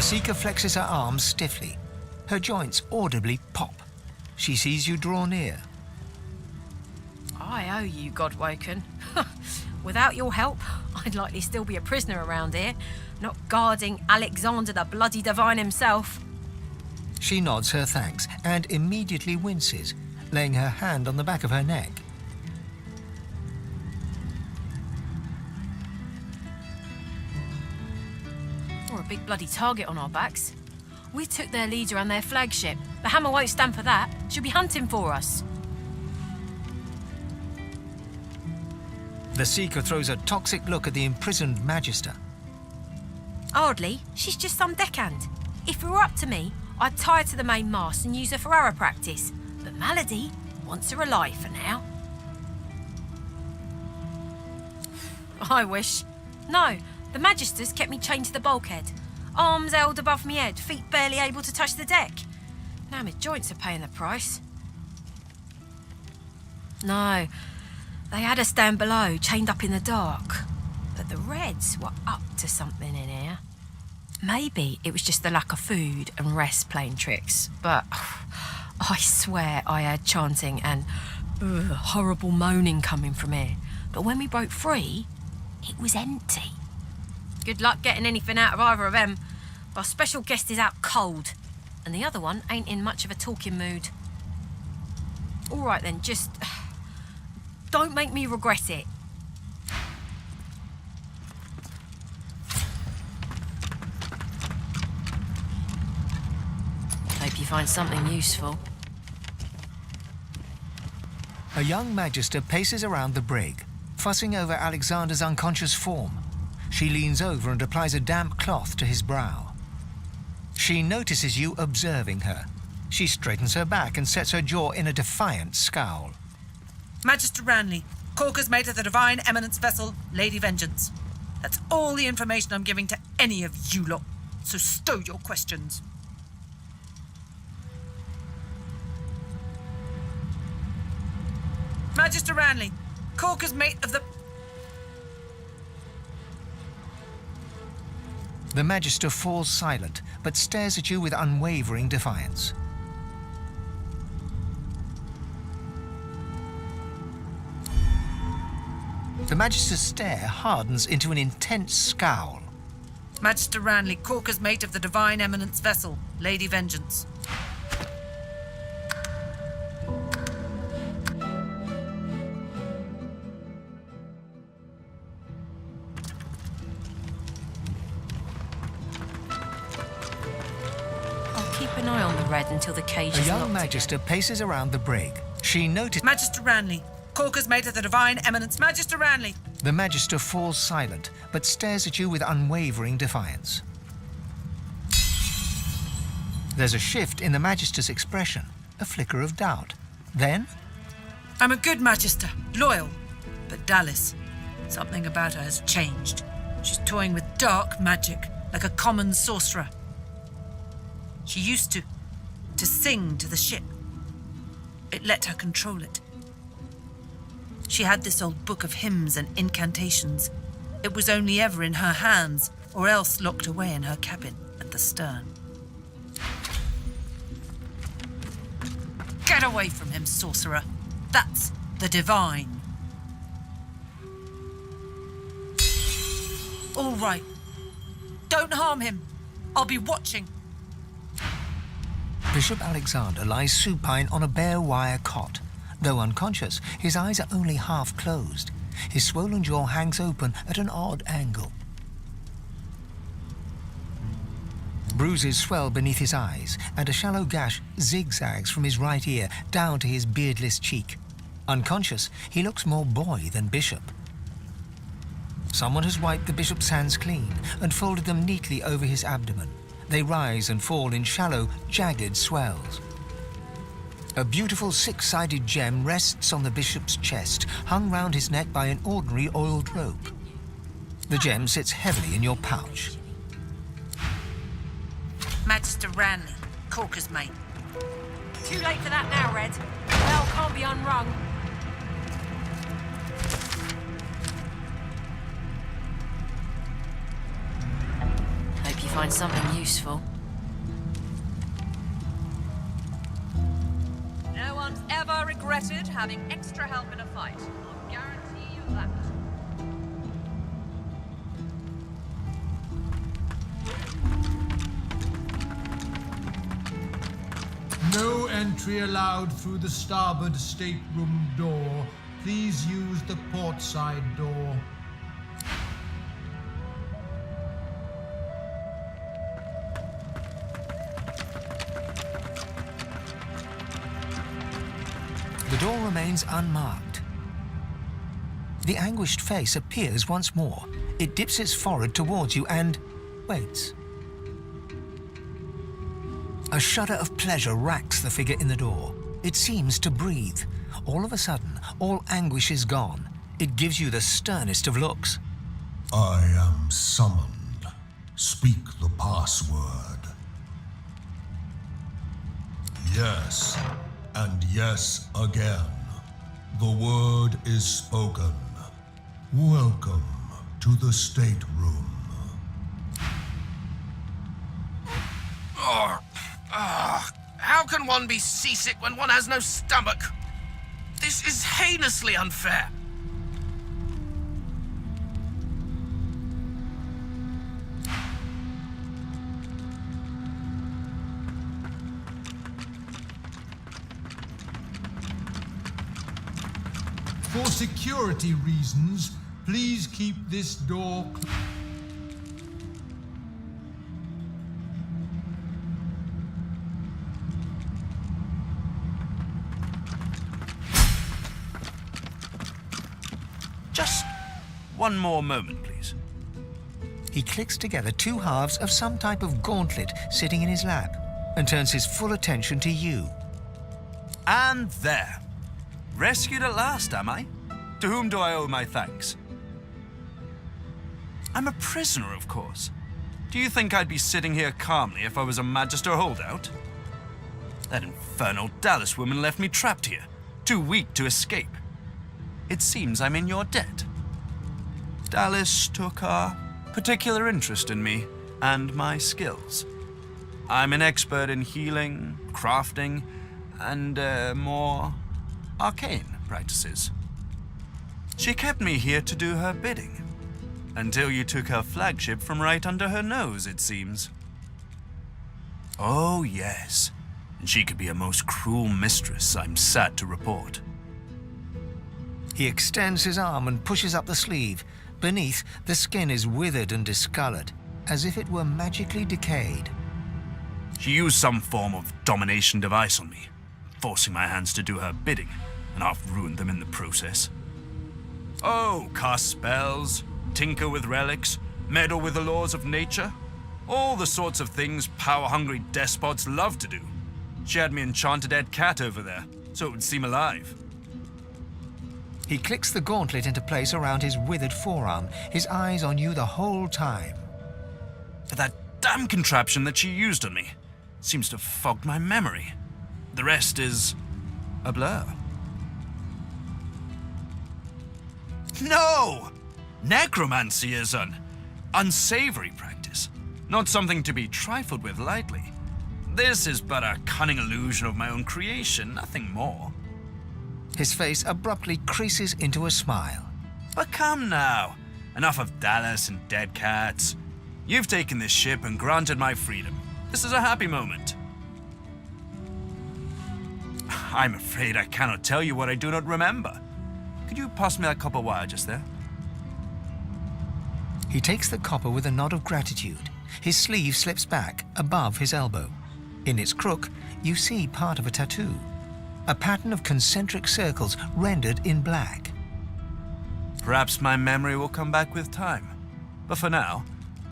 The Seeker flexes her arms stiffly. Her joints audibly pop. She sees you draw near. I owe you, Godwoken. Without your help, I'd likely still be a prisoner around here, not guarding Alexander the bloody Divine himself. She nods her thanks and immediately winces, laying her hand on the back of her neck. We're a big bloody target on our backs. We took their leader and their flagship. The Hammer won't stand for that. She'll be hunting for us. The Seeker throws a toxic look at the imprisoned Magister. Hardly. She's just some deckhand. If it were up to me, I'd tie her to the main mast and use her for arrow practice. But Malady wants her alive for now. I wish. No, the Magisters kept me chained to the bulkhead. Arms held above me head, feet barely able to touch the deck. Now my joints are paying the price. No, they had us stand below, chained up in the dark. But the Reds were up to something in here. Maybe it was just the lack of food and rest playing tricks, but I swear I heard chanting and horrible moaning coming from here. But when we broke free, it was empty. Good luck getting anything out of either of them. Our special guest is out cold, and the other one ain't in much of a talking mood. All right then, just don't make me regret it. Hope you find something useful. A young Magister paces around the brig, fussing over Alexander's unconscious form. She leans over and applies a damp cloth to his brow. She notices you observing her. She straightens her back and sets her jaw in a defiant scowl. Magister Ranley, Corker's mate of the Divine Eminence vessel, Lady Vengeance. That's all the information I'm giving to any of you lot, so stow your questions. Magister Ranley, Corker's mate of the... The Magister falls silent, but stares at you with unwavering defiance. The Magister's stare hardens into an intense scowl. Magister Ranley, Corker's mate of the Divine Eminence vessel, Lady Vengeance. Keep an eye on the Red until the cage A is young locked Magister again. paces around the brig. She notices... Magister Ranley, Corker's mate of the Divine Eminence, Magister Ranley. The Magister falls silent, but stares at you with unwavering defiance. There's a shift in the Magister's expression, a flicker of doubt. Then... I'm a good Magister, loyal. But Dallas, something about her has changed. She's toying with dark magic, like a common sorcerer. She used to sing to the ship. It let her control it. She had this old book of hymns and incantations. It was only ever in her hands, or else locked away in her cabin at the stern. Get away from him, sorcerer. That's the Divine. All right. Don't harm him. I'll be watching. Bishop Alexander lies supine on a bare wire cot. Though unconscious, his eyes are only half closed. His swollen jaw hangs open at an odd angle. Bruises swell beneath his eyes, and a shallow gash zigzags from his right ear down to his beardless cheek. Unconscious, he looks more boy than bishop. Someone has wiped the bishop's hands clean and folded them neatly over his abdomen. They rise and fall in shallow, jagged swells. A beautiful six-sided gem rests on the bishop's chest, hung round his neck by an ordinary oiled rope. The gem sits heavily in your pouch. Magister Ranley, Corker's mate. Too late for that now, Red. The bell can't be unrung. Hope you find something useful. No one's ever regretted having extra help in a fight. I'll guarantee you that. No entry allowed through the starboard stateroom door. Please use the port side door. The door remains unmarked. The anguished face appears once more. It dips its forehead towards you and waits. A shudder of pleasure racks the figure in the door. It seems to breathe. All of a sudden, all anguish is gone. It gives you the sternest of looks. I am summoned. Speak the password. Yes, and yes again. The word is spoken. Welcome to the stateroom. How can one be seasick when one has no stomach? This is heinously unfair. For security reasons, please keep this door closed. Just one more moment, please. He clicks together two halves of some type of gauntlet sitting in his lap and turns his full attention to you. And there. Rescued at last, am I? To whom do I owe my thanks? I'm a prisoner, of course. Do you think I'd be sitting here calmly if I was a Magister holdout? That infernal Dallas woman left me trapped here, too weak to escape. It seems I'm in your debt. Dallas took a particular interest in me and my skills. I'm an expert in healing, crafting, and more arcane practices. She kept me here to do her bidding, until you took her flagship from right under her nose, it seems. Oh, yes, and she could be a most cruel mistress, I'm sad to report. He extends his arm and pushes up the sleeve. Beneath, the skin is withered and discolored, as if it were magically decayed. She used some form of domination device on me, forcing my hands to do her bidding, and half ruined them in the process. Oh, cast spells, tinker with relics, meddle with the laws of nature. All the sorts of things power-hungry despots love to do. She had me enchant a dead cat over there, so it would seem alive. He clicks the gauntlet into place around his withered forearm, his eyes on you the whole time. But that damn contraption that she used on me seems to have fogged my memory. The rest is a blur. No! Necromancy is an unsavory practice, not something to be trifled with lightly. This is but a cunning illusion of my own creation, nothing more. His face abruptly creases into a smile. But come now, enough of Dallas and dead cats. You've taken this ship and granted my freedom. This is a happy moment. I'm afraid I cannot tell you what I do not remember. Could you pass me that copper wire just there? He takes the copper with a nod of gratitude. His sleeve slips back above his elbow. In its crook, you see part of a tattoo. A pattern of concentric circles rendered in black. Perhaps my memory will come back with time. But for now,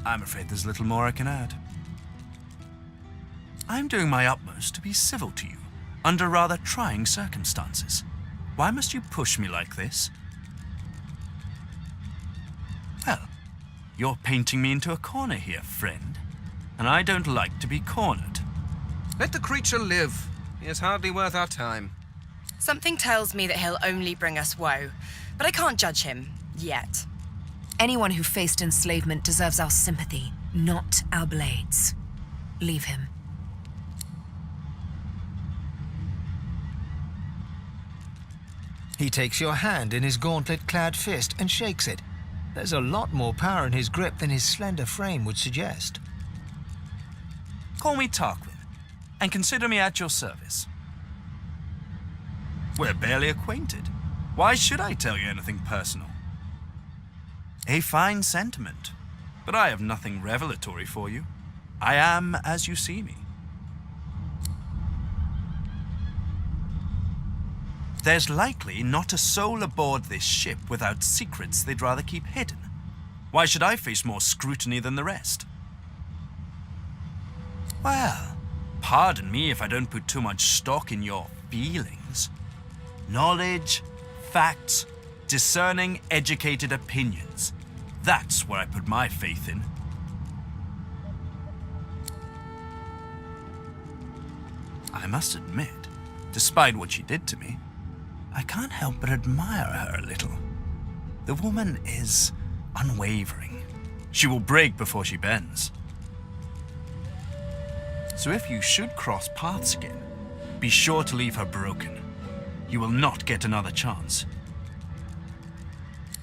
I'm afraid there's little more I can add. I'm doing my utmost to be civil to you, under rather trying circumstances. Why must you push me like this? Well, you're painting me into a corner here, friend. And I don't like to be cornered. Let the creature live. He is hardly worth our time. Something tells me that he'll only bring us woe, but I can't judge him, yet. Anyone who faced enslavement deserves our sympathy. Not our blades. Leave him. He takes your hand in his gauntlet-clad fist and shakes it. There's a lot more power in his grip than his slender frame would suggest. Call me Tarquin, and consider me at your service. We're barely acquainted. Why should I tell you anything personal? A fine sentiment, but I have nothing revelatory for you. I am as you see me. There's likely not a soul aboard this ship without secrets they'd rather keep hidden. Why should I face more scrutiny than the rest? Well, pardon me if I don't put too much stock in your feelings. Knowledge, facts, discerning, educated opinions. That's where I put my faith in. I must admit, despite what she did to me, I can't help but admire her a little. The woman is unwavering. She will break before she bends. So if you should cross paths again, be sure to leave her broken. You will not get another chance.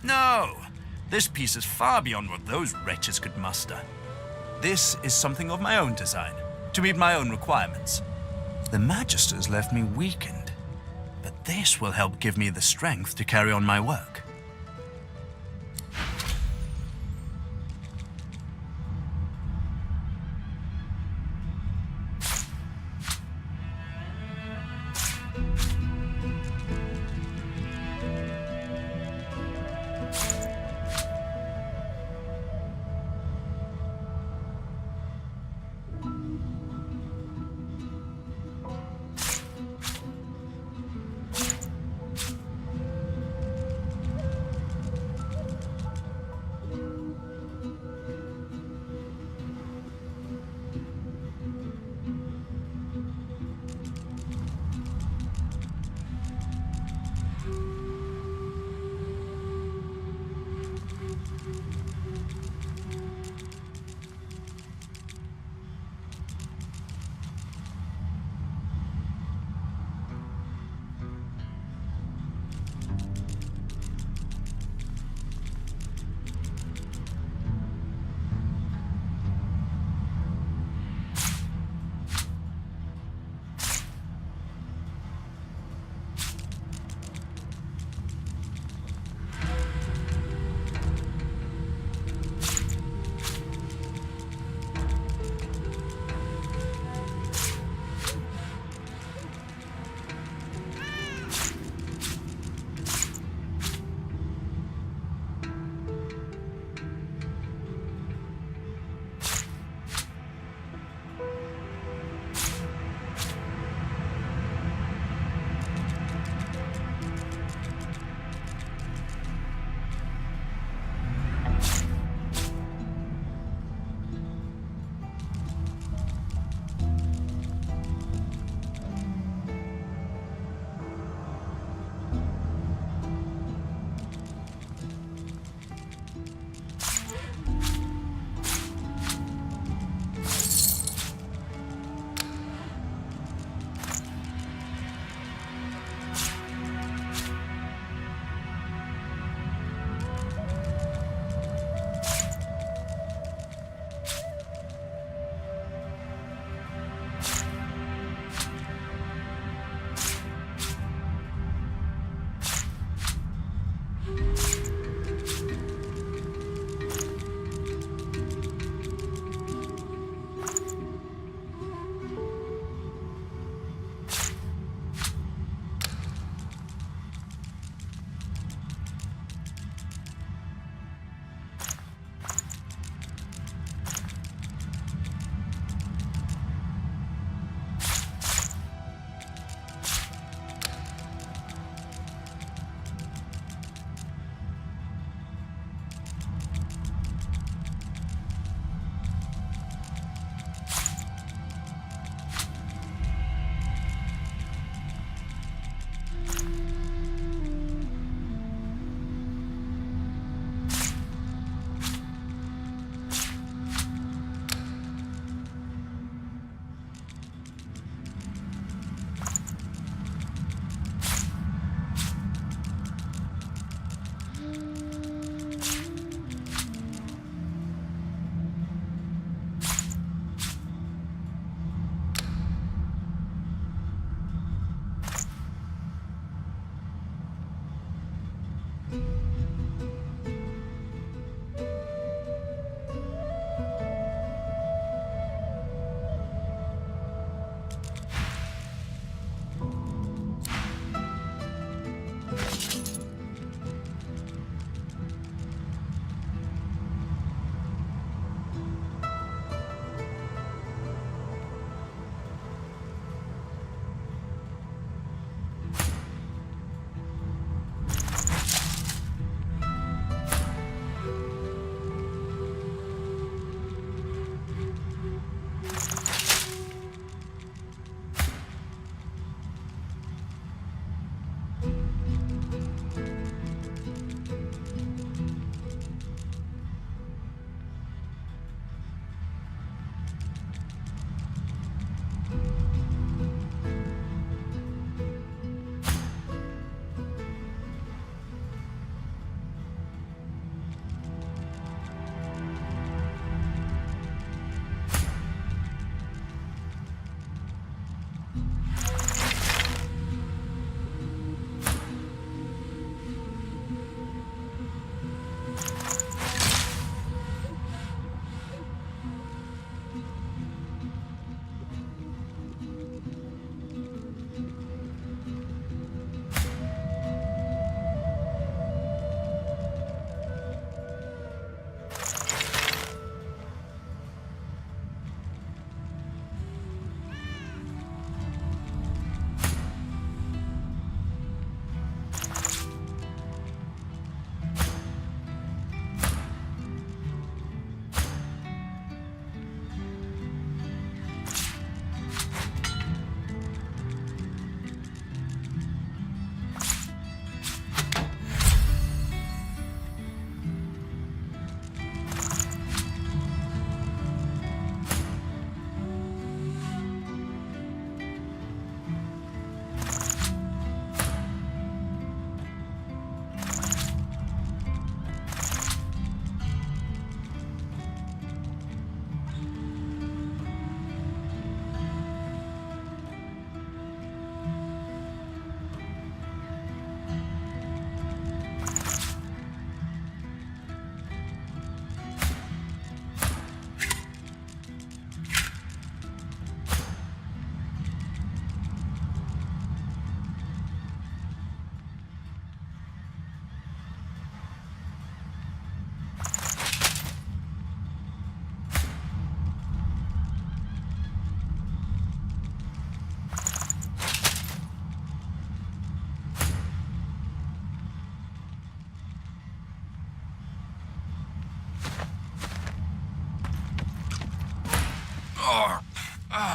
No, this piece is far beyond what those wretches could muster. This is something of my own design, to meet my own requirements. The Magisters left me weakened, but this will help give me the strength to carry on my work.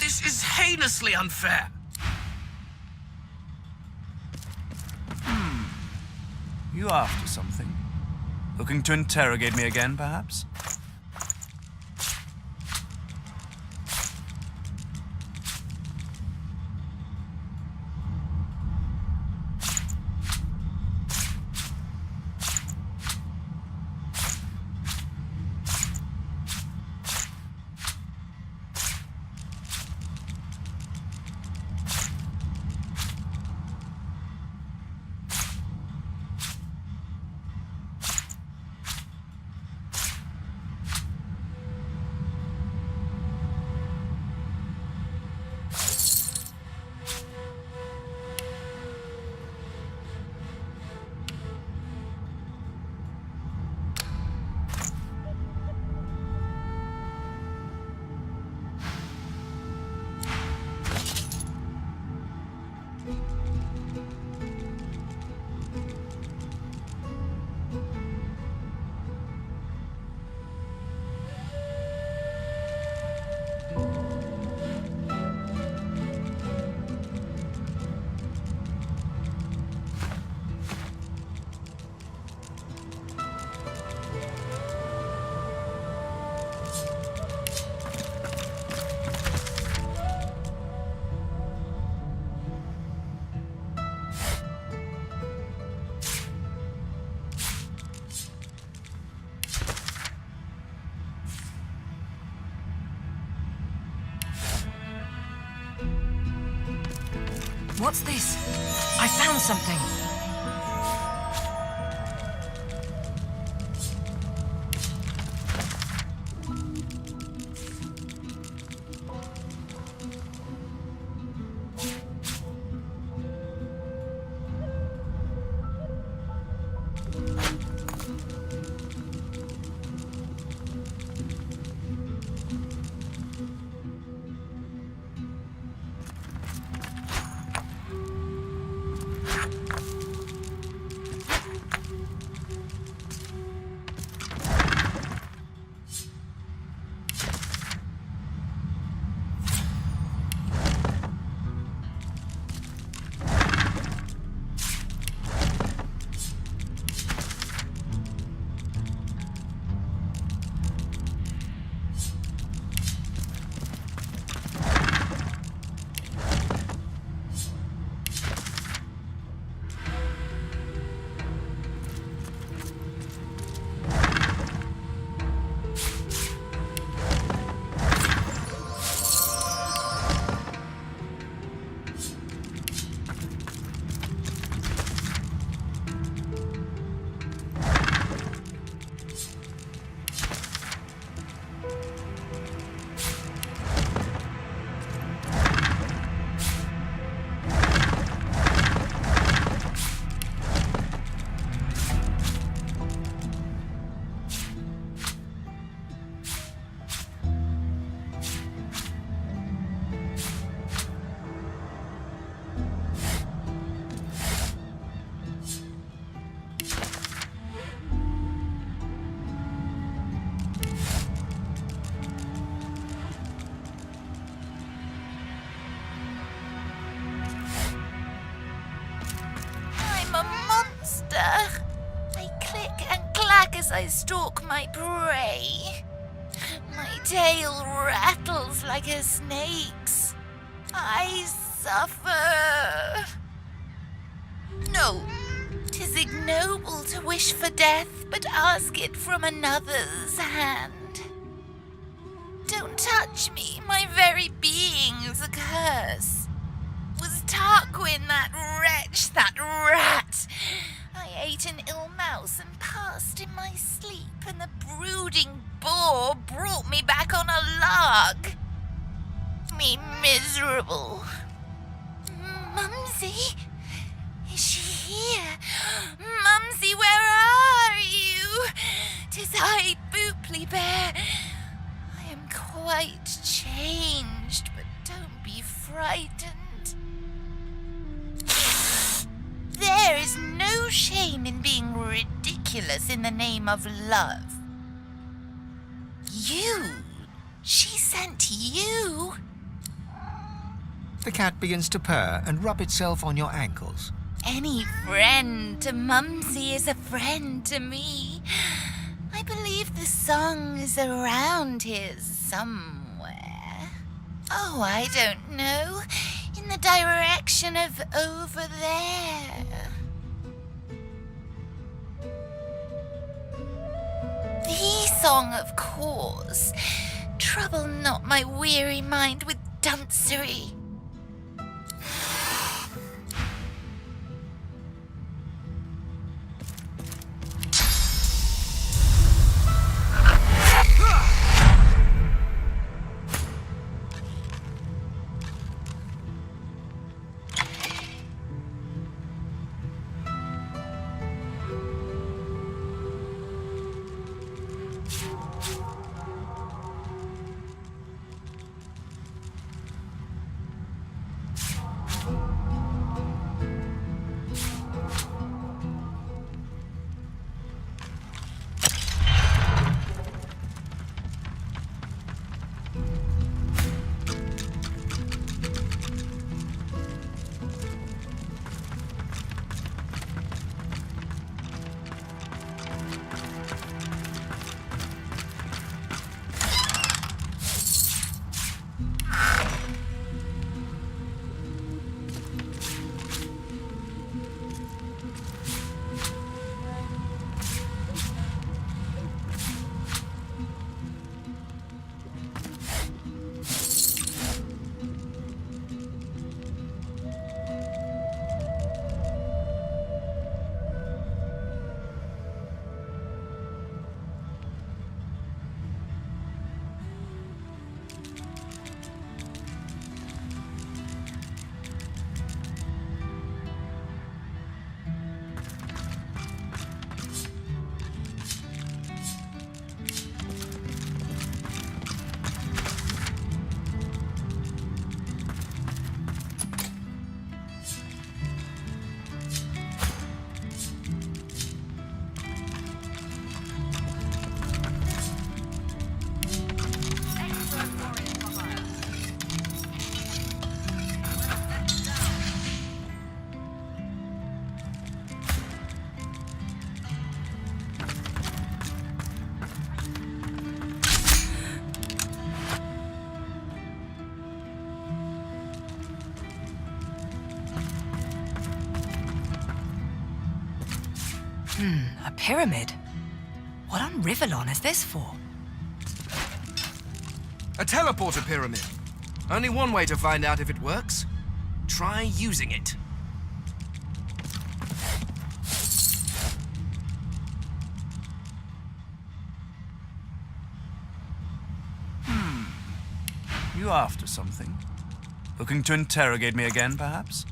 This is heinously unfair. You after something? Looking to interrogate me again, perhaps? What's this? I found something. I stalk my prey. My tail rattles like a snake's. I suffer. No, 'tis ignoble to wish for death, but ask it from another's hand. Don't touch me, my very being's a curse. Was Tarquin that wretch, that rat? I ate an ill mouse and passed in my sleep, and the brooding boar brought me back on a log. Me miserable. Mumsy? Is she here? Mumsy, where are you? 'Tis I, Booply Bear. I am quite changed, but don't be frightened. There is no shame in being ridiculous in the name of love. You She sent you? The cat begins to purr and rub itself on your ankles. Any friend to Mumsy is a friend to me. I believe the song is around here somewhere. Oh, I don't know. In the direction of over there. The song, of course. Trouble not my weary mind with duncery. A pyramid? What on Rivellon is this for? A teleporter pyramid. Only one way to find out if it works. Try using it. You after something? Looking to interrogate me again, perhaps?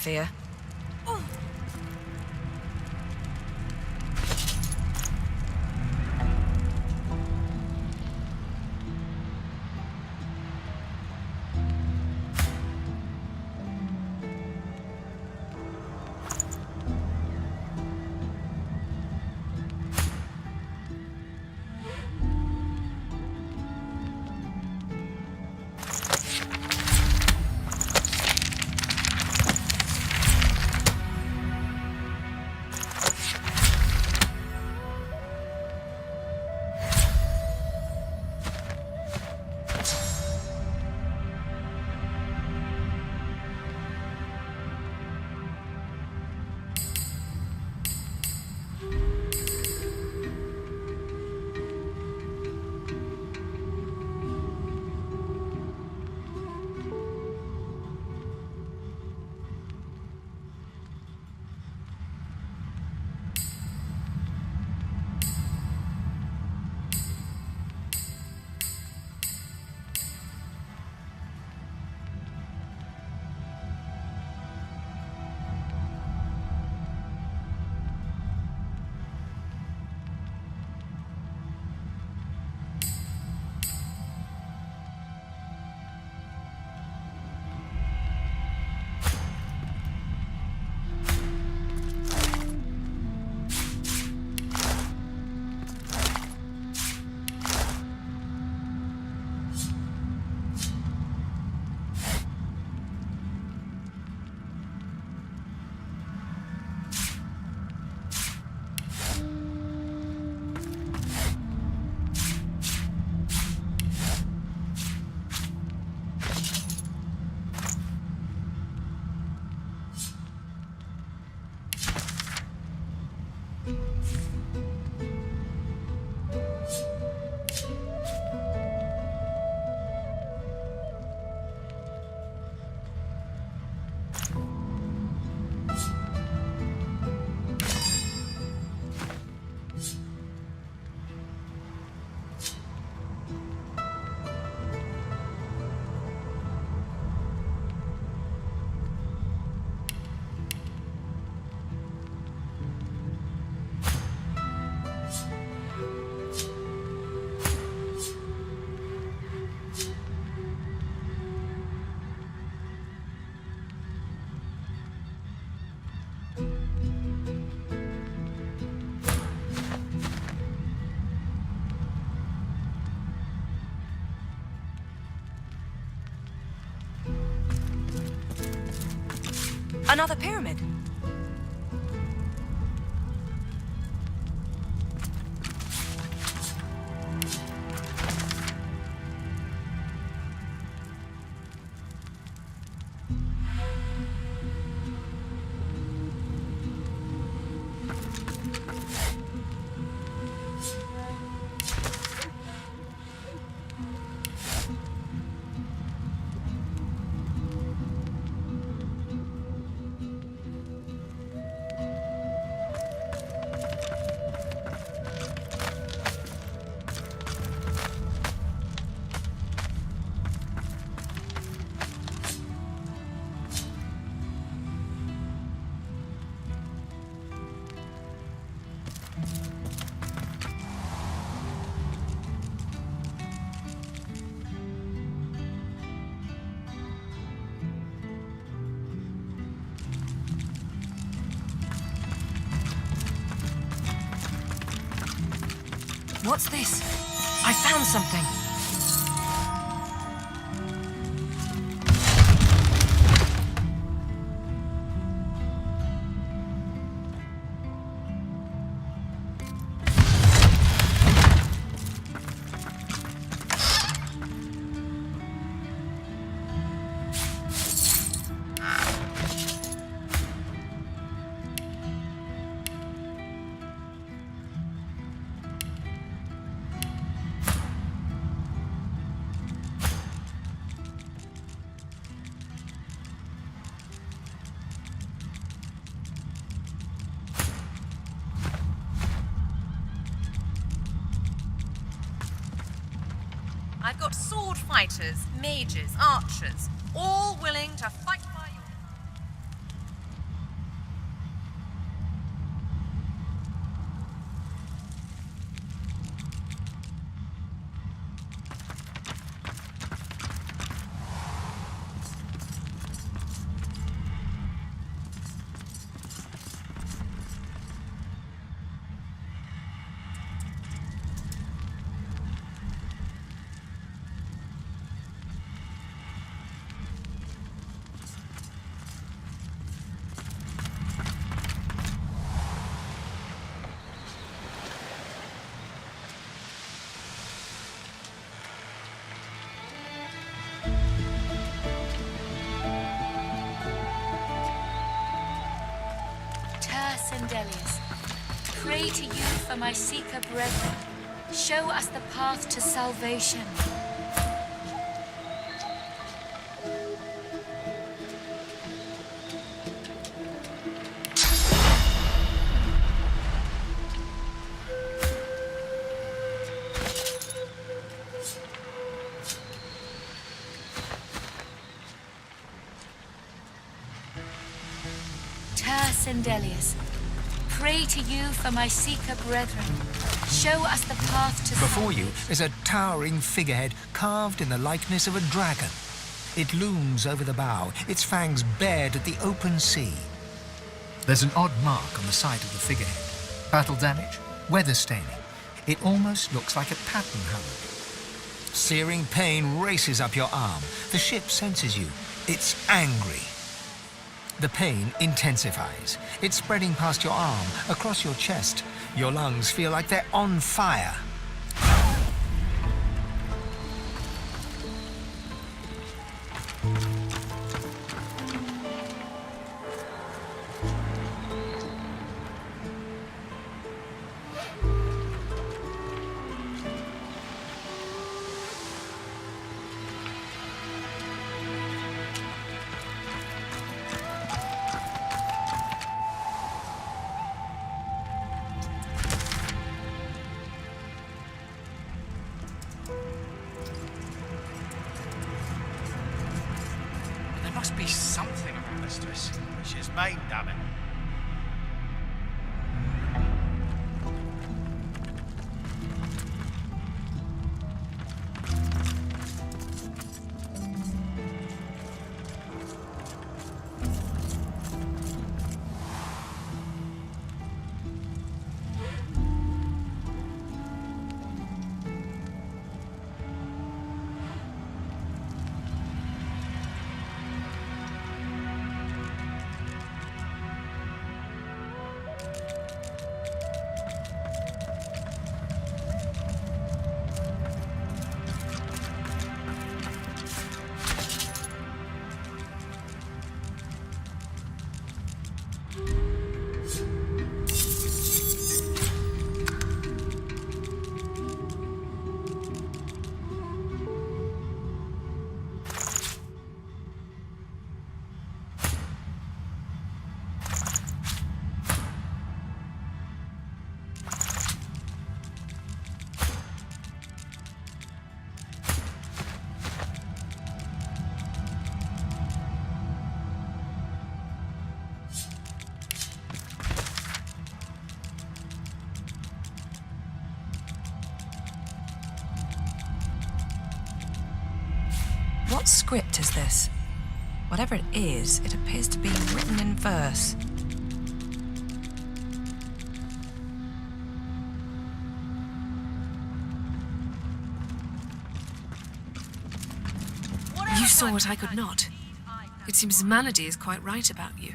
fear. Another pyramid. What's this? I found something. I've got sword fighters, mages, archers, all willing to fight by your... Sendelius, pray to you for my Seeker brethren. Show us the path to salvation. Sendelius, pray to you for my Seeker brethren. Show us the path to Before you is a towering figurehead carved in the likeness of a dragon. It looms over the bow, its fangs bared at the open sea. There's an odd mark on the side of the figurehead. Battle damage, weather staining. It almost looks like a pattern hammer. Searing pain races up your arm. The ship senses you. It's angry. The pain intensifies. It's spreading past your arm, across your chest. Your lungs feel like they're on fire. Must be something about mistress. She's mine, damn it. What script is this? Whatever it is, it appears to be written in verse. You saw what I could not. It seems Melody is quite right about you.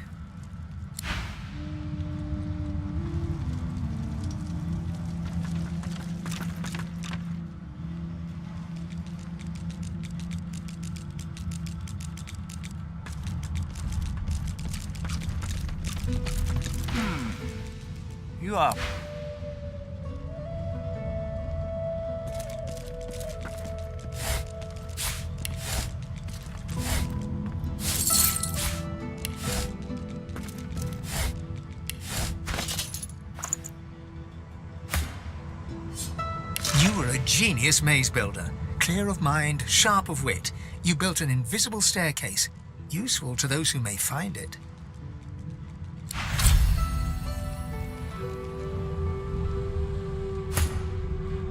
You are. You were a genius maze builder. Clear of mind, sharp of wit. You built an invisible staircase, useful to those who may find it.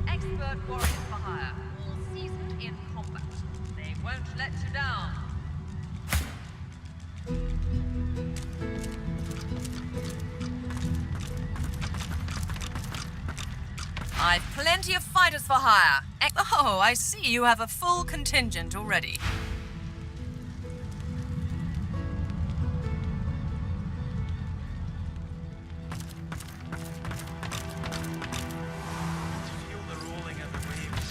Expert warriors for hire, all seasoned in combat. They won't let you down. I've plenty of fighters for hire. Oh, I see you have a full contingent already. Feel the rolling of the waves.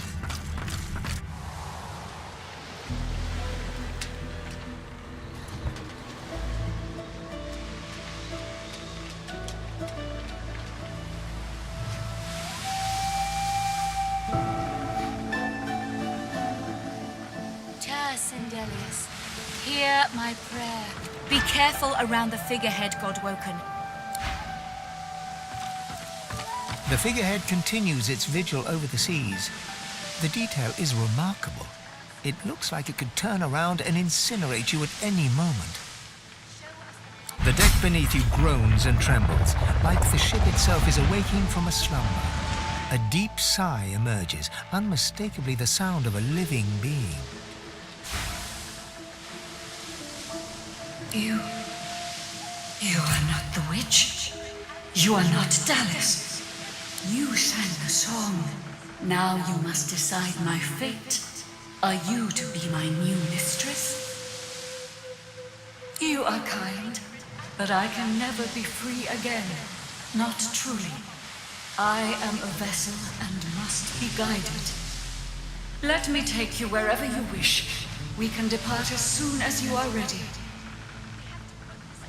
Hear my prayer. Be careful around the figurehead, Godwoken. The figurehead continues its vigil over the seas. The detail is remarkable. It looks like it could turn around and incinerate you at any moment. The deck beneath you groans and trembles, like the ship itself is awaking from a slumber. A deep sigh emerges, unmistakably the sound of a living being. You are not the witch. You are not Dallas. You sang the song. Now you must decide my fate. Are you to be my new mistress? You are kind, but I can never be free again. Not truly. I am a vessel and must be guided. Let me take you wherever you wish. We can depart as soon as you are ready.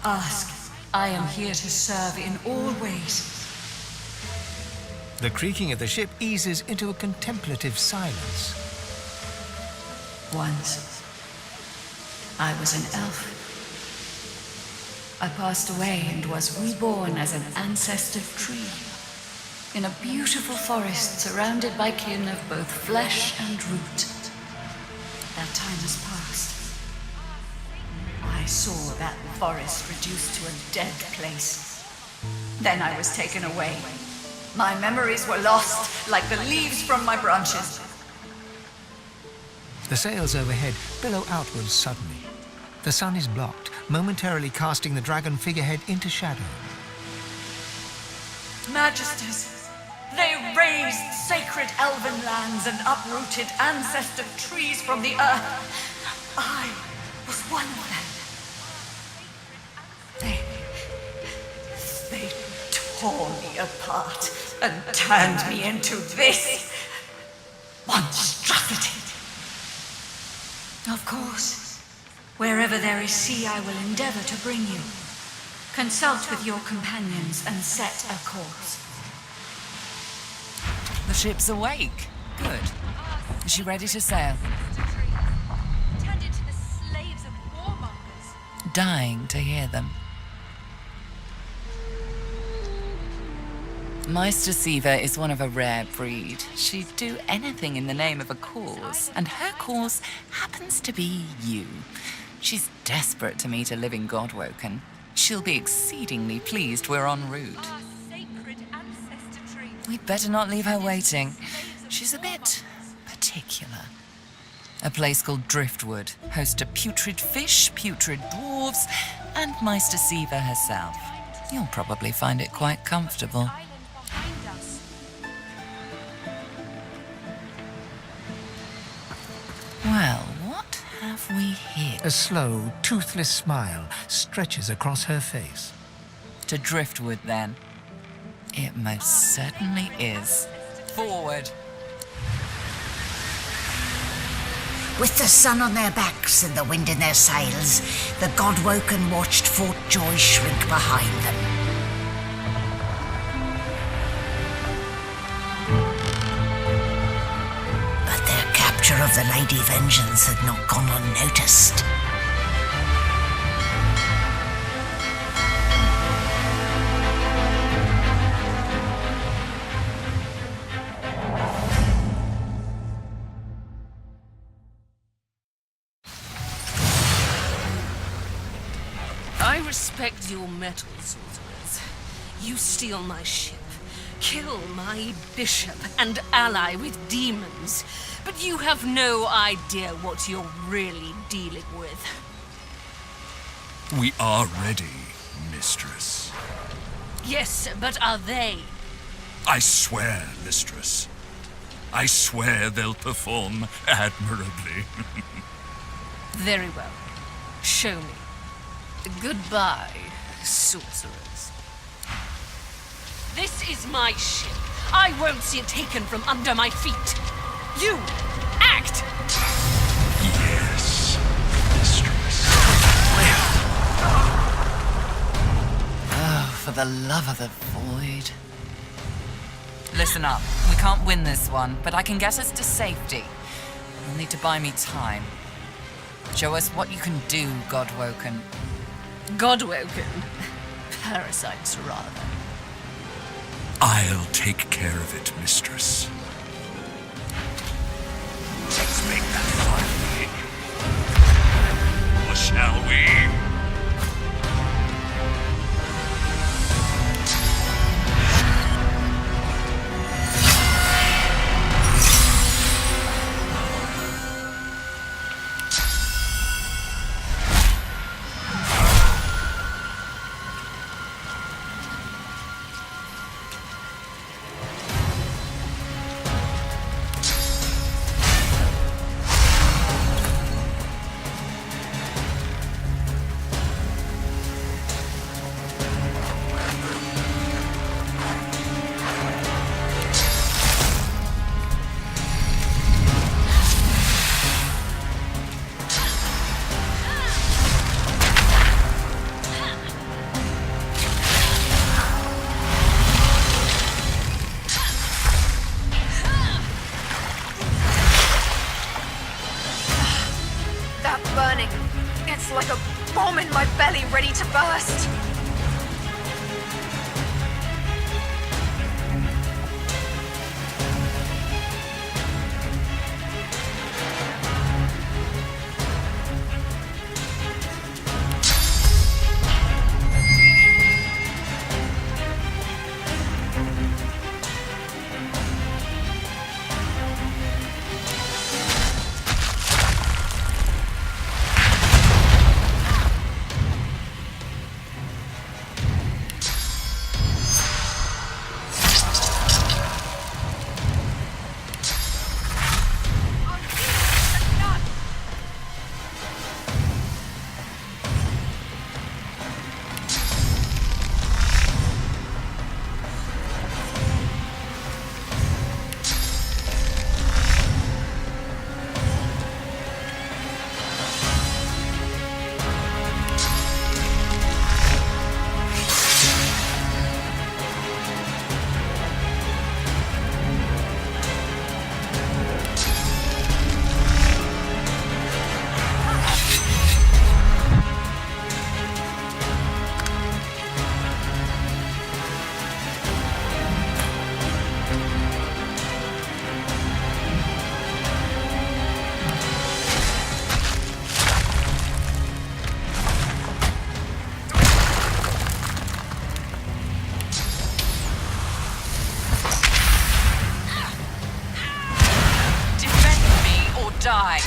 Ask. I am here to serve in all ways. The creaking of the ship eases into a contemplative silence. Once, I was an elf. I passed away and was reborn as an ancestor tree in a beautiful forest surrounded by kin of both flesh and root. That time has passed. I saw that forest reduced to a dead place. Then I was taken away. My memories were lost like the leaves from my branches. The sails overhead billow outwards suddenly. The sun is blocked, momentarily casting the dragon figurehead into shadow. Magisters, they razed sacred elven lands and uprooted ancestor trees from the earth. I was one of them. They tore me apart and turned me into this monstrosity. Of course, wherever there is sea, I will endeavor to bring you. Consult with your companions and set a course. The ship's awake. Good. Is she ready to sail? Turned into the slaves of warmongers. Dying to hear them. Meister Siva is one of a rare breed. She'd do anything in the name of a cause, and her cause happens to be you. She's desperate to meet a living Godwoken. She'll be exceedingly pleased we're en route. We'd better not leave her waiting. She's a bit particular. A place called Driftwood hosts to putrid fish, putrid dwarves, and Meister Siva herself. You'll probably find it quite comfortable. Well, what have we here? A slow, toothless smile stretches across her face. To Driftwood, then. It most certainly is. Forward. With the sun on their backs and the wind in their sails, the Godwoken watched Fort Joy shrink behind them. But their capture of the Lady Vengeance had not gone unnoticed. I respect your mettle, sorcerers. You steal my ship, kill my bishop, and ally with demons. But you have no idea what you're really dealing with. We are ready, mistress. Yes, but are they? I swear, mistress. I swear they'll perform admirably. Very well. Show me. Goodbye, sorcerers. This is my ship. I won't see it taken from under my feet. You, act! Yes, mistress. Oh, for the love of the void. Listen up. We can't win this one, but I can get us to safety. You'll need to buy me time. Show us what you can do, Godwoken. Godwoken? Parasites, rather. I'll take care of it, mistress. Let's make that fun. Or shall we? Burning. It's like a bomb in my belly ready to burst. Die.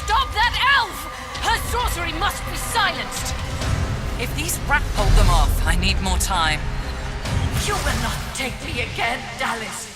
Stop that elf! Her sorcery must be silenced! If these rat hold them off, I need more time. You will not take me again, Dallas.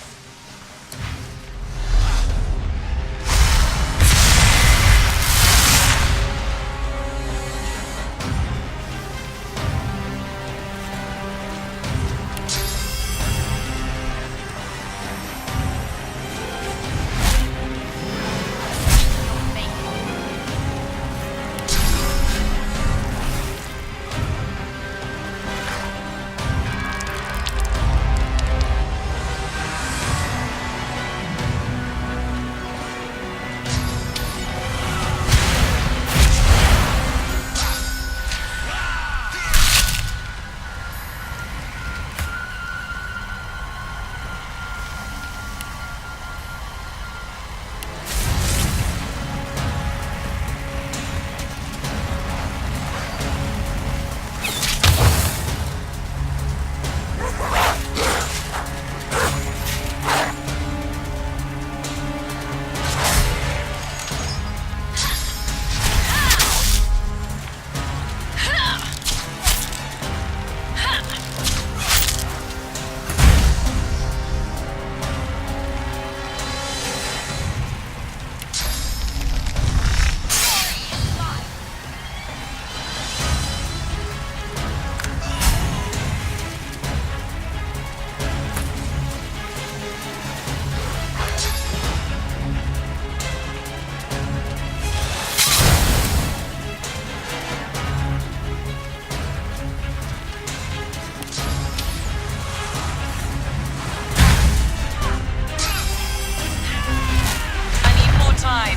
inside.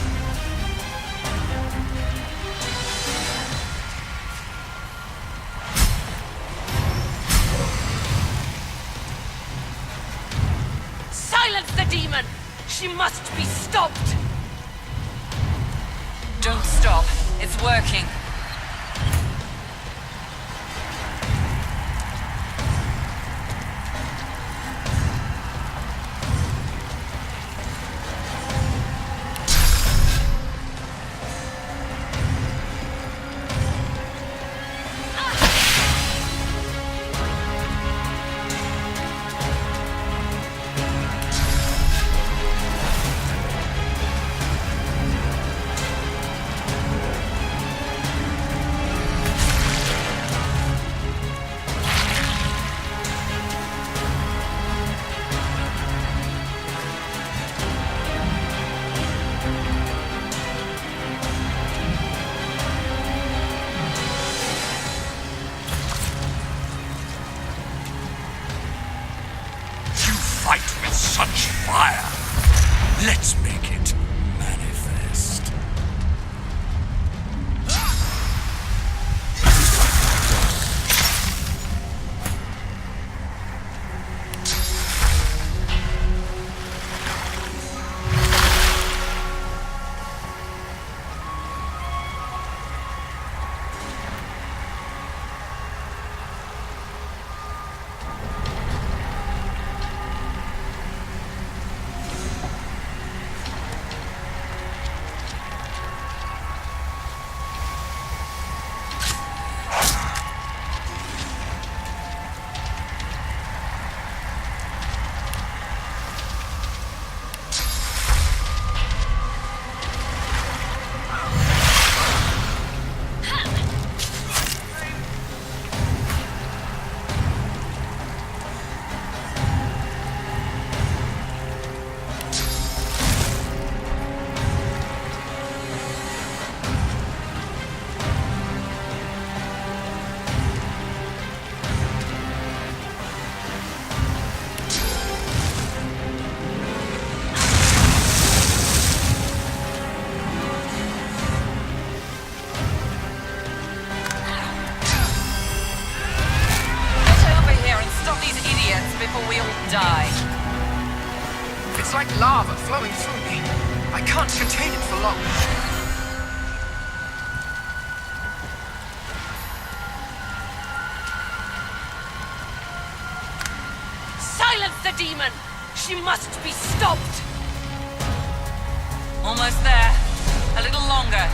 Silence the demon! She must be stopped! Don't stop. It's working. Fight with such fire. Let's make it manifest. Before we all die. It's like lava flowing through me. I can't contain it for long. Silence the demon! She must be stopped! Almost there. A little longer.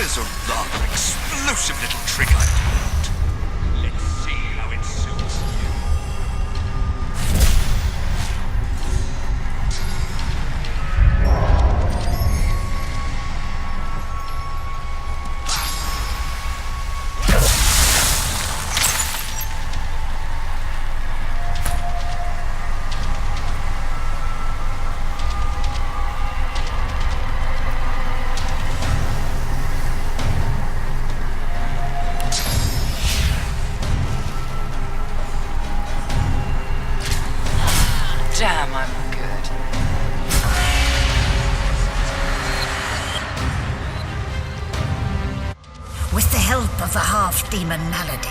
There's a rather explosive little trick I've learned. Let's see how it suits you. Damn, I'm good. With the help of the half-demon Malady,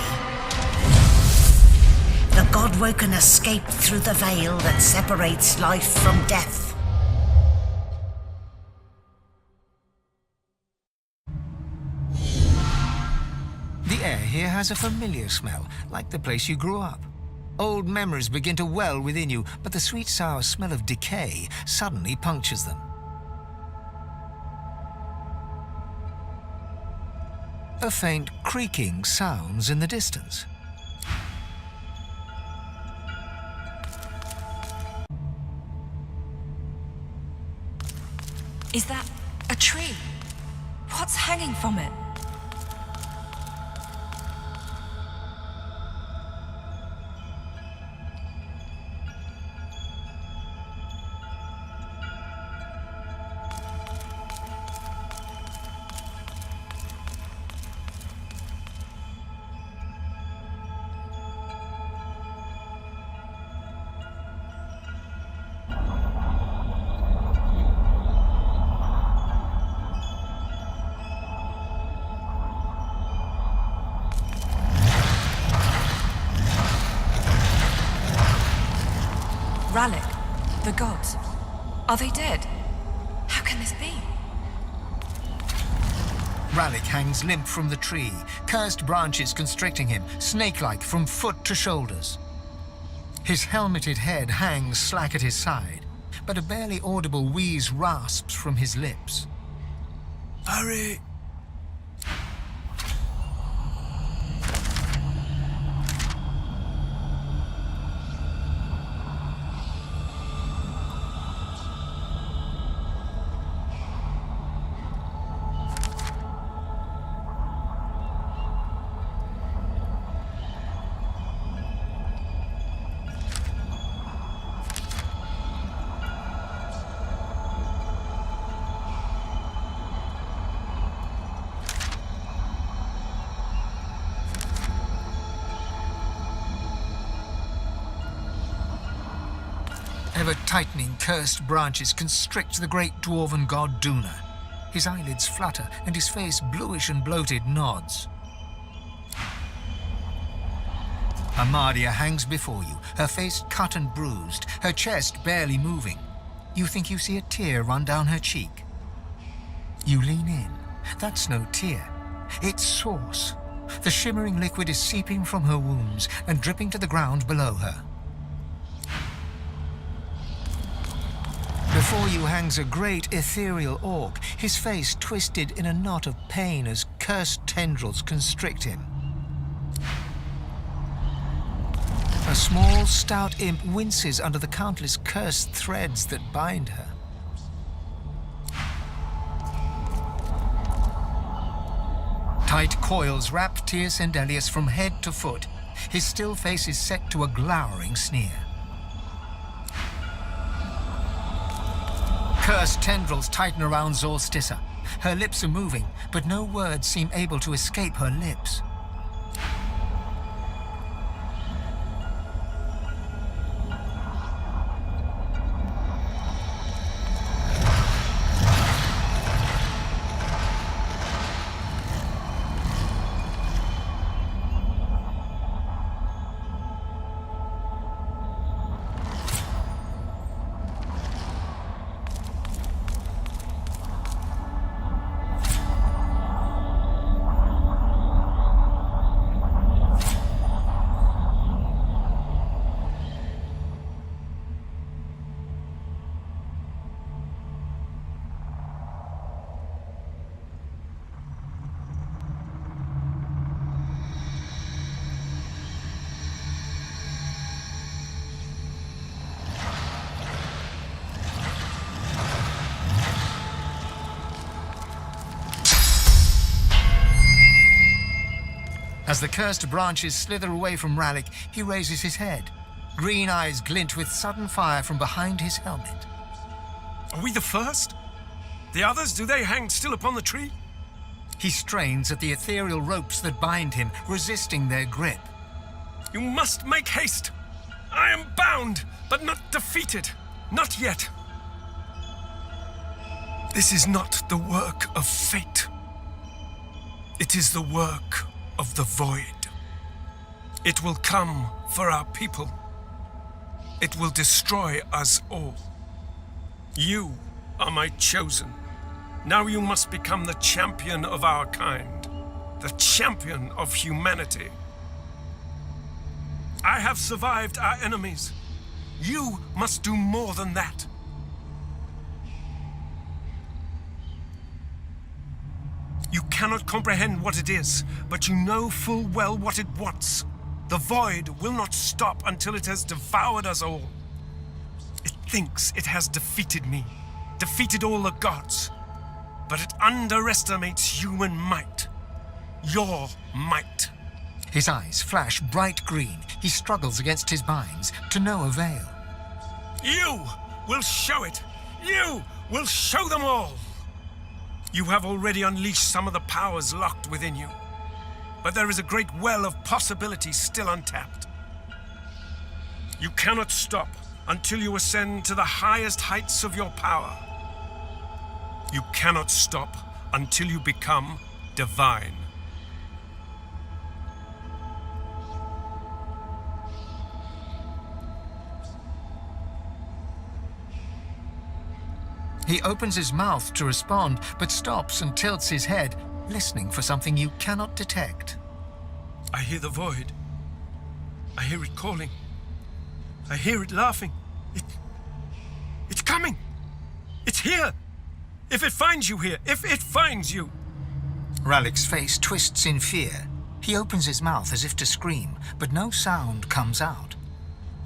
the God-Woken escaped through the veil that separates life from death. The air here has a familiar smell, like the place you grew up. Old memories begin to well within you, but the sweet sour smell of decay suddenly punctures them. A faint creaking sounds in the distance. Is that a tree? What's hanging from it? Rallick, the gods. Are they dead? How can this be? Rallick hangs limp from the tree, cursed branches constricting him, snake-like from foot to shoulders. His helmeted head hangs slack at his side, but a barely audible wheeze rasps from his lips. Hurry! Ever-tightening cursed branches constrict the great dwarven god Duna. His eyelids flutter and his face, bluish and bloated, nods. Amadia hangs before you, her face cut and bruised, her chest barely moving. You think you see a tear run down her cheek. You lean in. That's no tear. It's sauce. The shimmering liquid is seeping from her wounds and dripping to the ground below her. Before you hangs a great ethereal orc, his face twisted in a knot of pain as cursed tendrils constrict him. A small, stout imp winces under the countless cursed threads that bind her. Tight coils wrap Tyr's Endelius from head to foot. His still face is set to a glowering sneer. Cursed tendrils tighten around Zorstissa. Her lips are moving, but no words seem able to escape her lips. As the cursed branches slither away from Rallick, he raises his head. Green eyes glint with sudden fire from behind his helmet. Are we the first? The others, do they hang still upon the tree? He strains at the ethereal ropes that bind him, resisting their grip. You must make haste. I am bound, but not defeated. Not yet. This is not the work of fate. It is the work of the void. It will come for our people. It will destroy us all. You are my chosen. Now you must become the champion of our kind, the champion of humanity. I have survived our enemies. You must do more than that. You cannot comprehend what it is, but you know full well what it wants. The void will not stop until it has devoured us all. It thinks it has defeated me, defeated all the gods, but it underestimates human might. Your might. His eyes flash bright green. He struggles against his binds, to no avail. You will show it. You will show them all. You have already unleashed some of the powers locked within you, but there is a great well of possibilities still untapped. You cannot stop until you ascend to the highest heights of your power. You cannot stop until you become divine. He opens his mouth to respond, but stops and tilts his head, listening for something you cannot detect. I hear the void. I hear it calling. I hear it laughing. It's coming. It's here. If it finds you here, if it finds you. Rallick's face twists in fear. He opens his mouth as if to scream, but no sound comes out.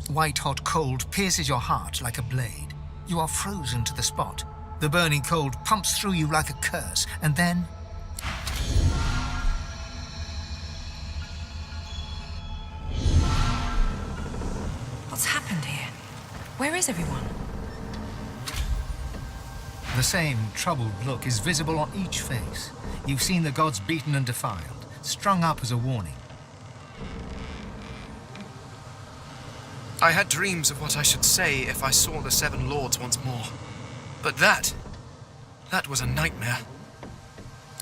White-hot cold pierces your heart like a blade. You are frozen to the spot. The burning cold pumps through you like a curse, and then... What's happened here? Where is everyone? The same troubled look is visible on each face. You've seen the gods beaten and defiled, strung up as a warning. I had dreams of what I should say if I saw the Seven Lords once more. But that was a nightmare.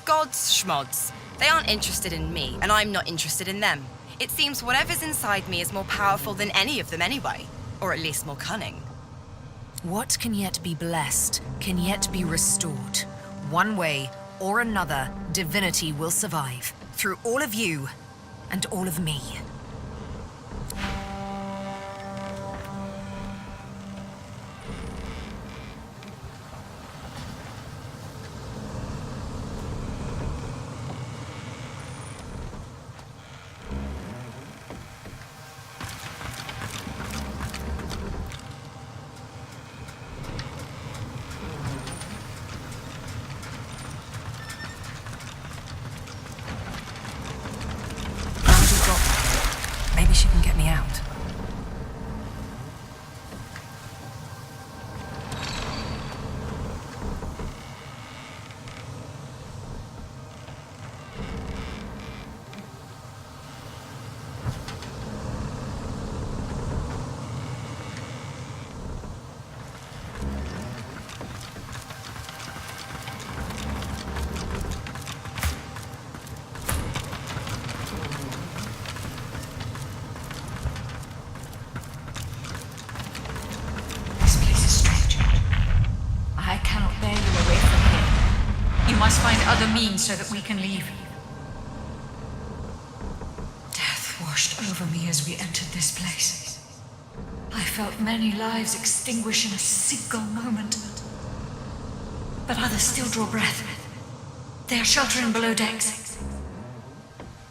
Gods, schmods. They aren't interested in me, and I'm not interested in them. It seems whatever's inside me is more powerful than any of them anyway. Or at least more cunning. What can yet be blessed, can yet be restored. One way or another, divinity will survive. Through all of you, and all of me. Maybe she can get me out. Must find other means so that we can leave. Death washed over me as we entered this place. I felt many lives extinguish in a single moment. But others still draw breath. They are sheltering below decks.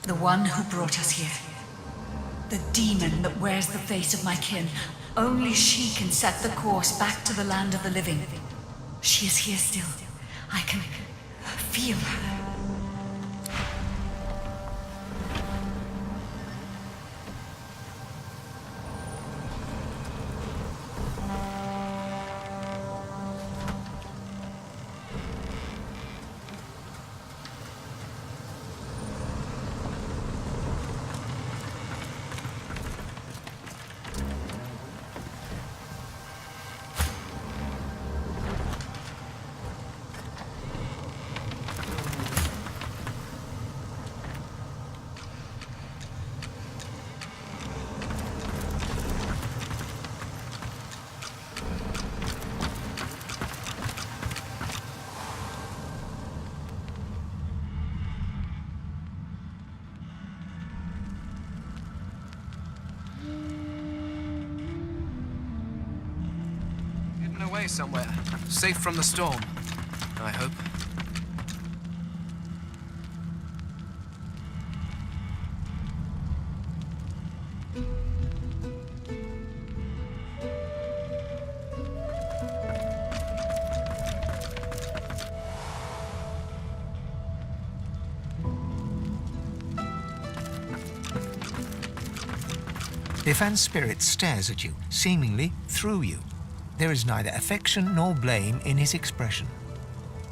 The one who brought us here. The demon that wears the face of my kin. Only she can set the course back to the land of the living. She is here still. I can feel her. somewhere, safe from the storm, I hope. Ifan's spirit stares at you, seemingly through you. There is neither affection nor blame in his expression.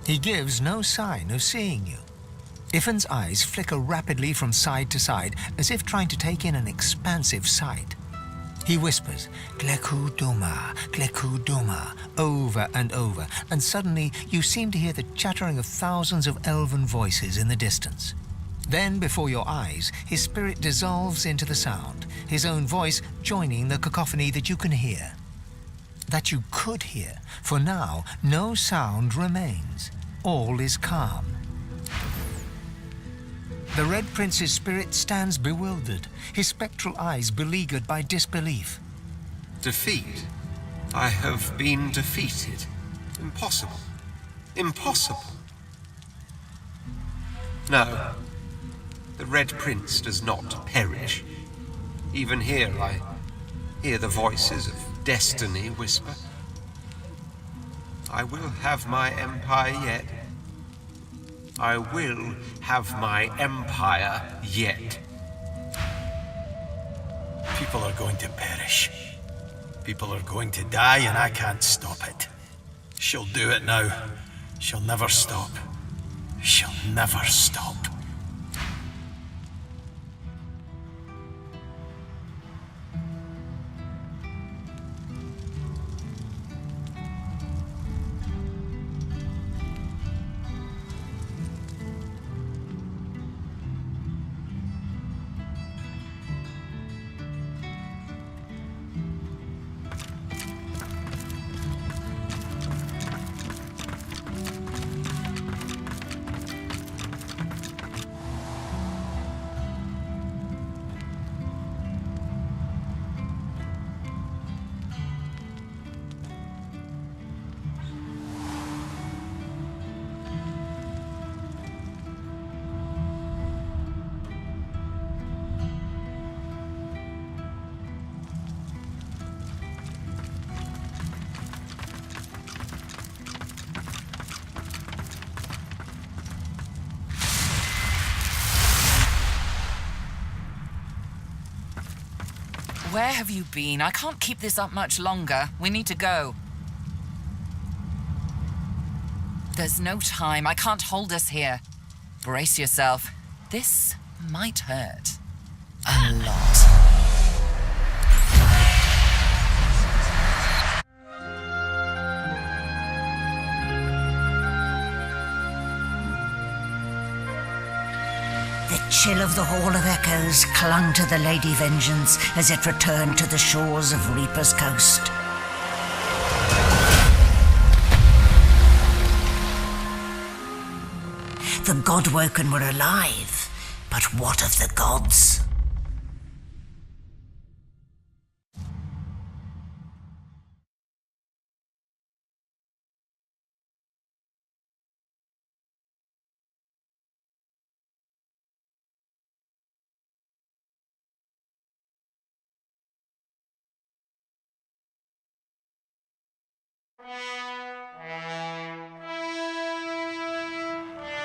He gives no sign of seeing you. Ifan's eyes flicker rapidly from side to side, as if trying to take in an expansive sight. He whispers, "Gleku Duma, Gleku Duma," over and over, and suddenly you seem to hear the chattering of thousands of elven voices in the distance. Then, before your eyes, his spirit dissolves into the sound, his own voice joining the cacophony that you can hear. That you could hear, for now no sound remains. All is calm. The Red Prince's spirit stands bewildered, his spectral eyes beleaguered by disbelief. Defeat? I have been defeated. Impossible. Impossible. No. The Red Prince does not perish. Even here I hear the voices of destiny whisper. I will have my empire yet. I will have my empire yet. People are going to perish. People are going to die, and I can't stop it. She'll do it now. She'll never stop. She'll never stop. Where have you been? I can't keep this up much longer. We need to go. There's no time. I can't hold us here. Brace yourself. This might hurt. A lot. The chill of the Hall of Echoes clung to the Lady Vengeance as it returned to the shores of Reaper's Coast. The Godwoken were alive, but what of the gods?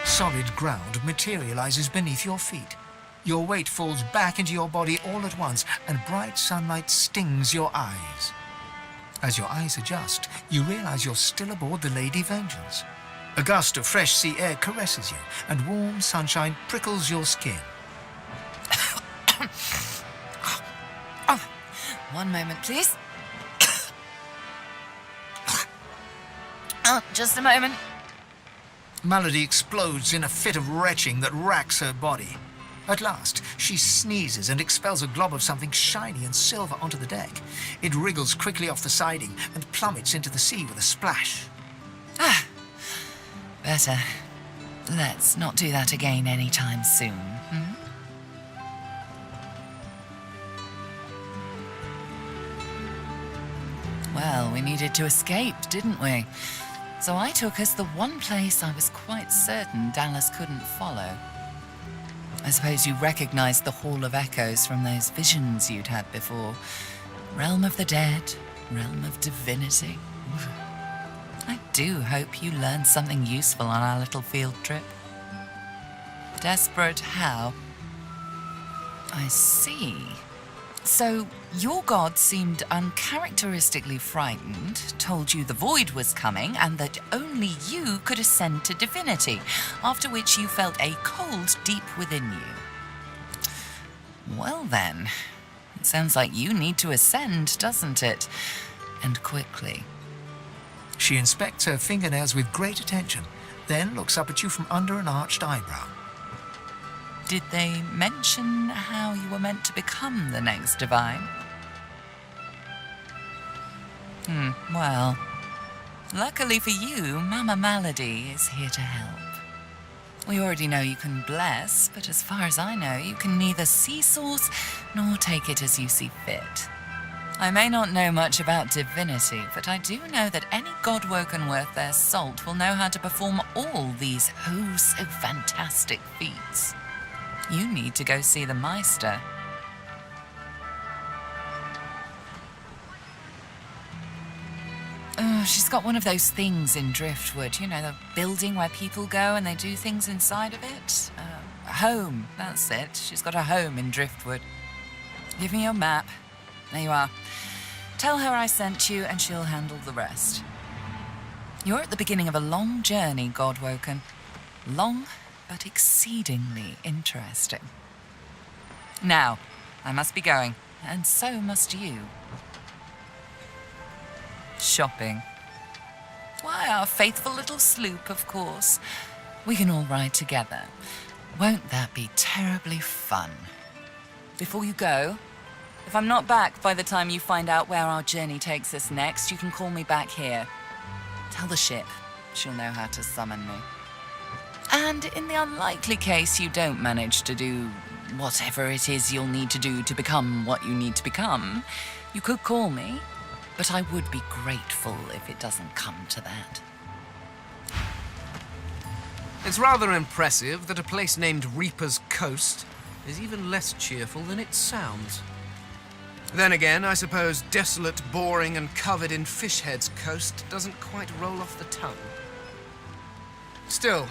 Solid ground materializes beneath your feet. Your weight falls back into your body all at once, and bright sunlight stings your eyes. As your eyes adjust, you realize you're still aboard the Lady Vengeance. A gust of fresh sea air caresses you, and warm sunshine prickles your skin. One moment, please. Just a moment. Malady explodes in a fit of retching that racks her body. At last, she sneezes and expels a glob of something shiny and silver onto the deck. It wriggles quickly off the siding and plummets into the sea with a splash. Better. Let's not do that again anytime soon. Well, we needed to escape, didn't we? So I took us the one place I was quite certain Dallas couldn't follow. I suppose you recognized the Hall of Echoes from those visions you'd had before. Realm of the dead, realm of divinity. I do hope you learned something useful on our little field trip. Desperate how? I see. So, your god seemed uncharacteristically frightened, told you the void was coming, and that only you could ascend to divinity, after which you felt a cold deep within you. Well then, it sounds like you need to ascend, doesn't it? And quickly. She inspects her fingernails with great attention, then looks up at you from under an arched eyebrow. Did they mention how you were meant to become the next divine? Well, luckily for you, Mama Malady is here to help. We already know you can bless, but as far as I know, you can neither see source nor take it as you see fit. I may not know much about divinity, but I do know that any godwoken worth their salt will know how to perform all these so fantastic feats. You need to go see the Meister. Oh, she's got one of those things in Driftwood, you know, the building where people go and they do things inside of it. A home, that's it. She's got a home in Driftwood. Give me your map. There you are. Tell her I sent you and she'll handle the rest. You're at the beginning of a long journey, Godwoken. Long, but exceedingly interesting. Now, I must be going, and so must you. Shopping. Why, our faithful little sloop, of course. We can all ride together. Won't that be terribly fun? Before you go, if I'm not back by the time you find out where our journey takes us next, you can call me back here. Tell the ship. She'll know how to summon me. And in the unlikely case you don't manage to do whatever it is you'll need to do to become what you need to become, you could call me, but I would be grateful if it doesn't come to that. It's rather impressive that a place named Reaper's Coast is even less cheerful than it sounds. Then again, I suppose desolate, boring, and covered in fish heads coast doesn't quite roll off the tongue. Still,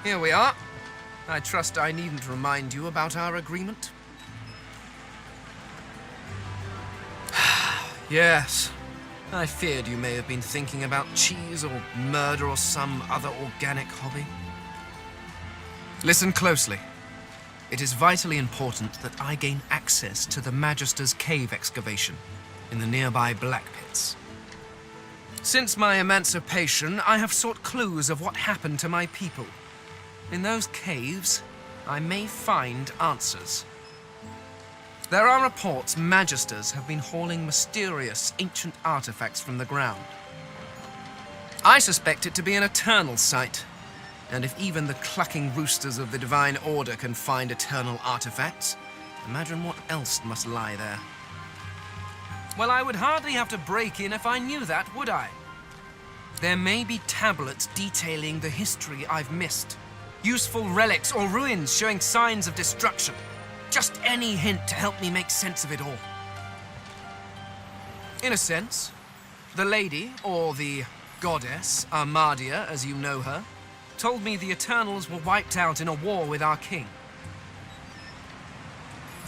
here we are. I trust I needn't remind you about our agreement. Yes, I feared you may have been thinking about cheese or murder or some other organic hobby. Listen closely. It is vitally important that I gain access to the Magister's cave excavation in the nearby Black Pits. Since my emancipation, I have sought clues of what happened to my people. In those caves, I may find answers. There are reports Magisters have been hauling mysterious ancient artifacts from the ground. I suspect it to be an eternal site, and if even the clucking roosters of the Divine Order can find eternal artifacts, imagine what else must lie there. Well, I would hardly have to break in if I knew that, would I? There may be tablets detailing the history I've missed. Useful relics or ruins showing signs of destruction. Just any hint to help me make sense of it all. In a sense, the lady, or the goddess, Armadia, as you know her, told me the Eternals were wiped out in a war with our king.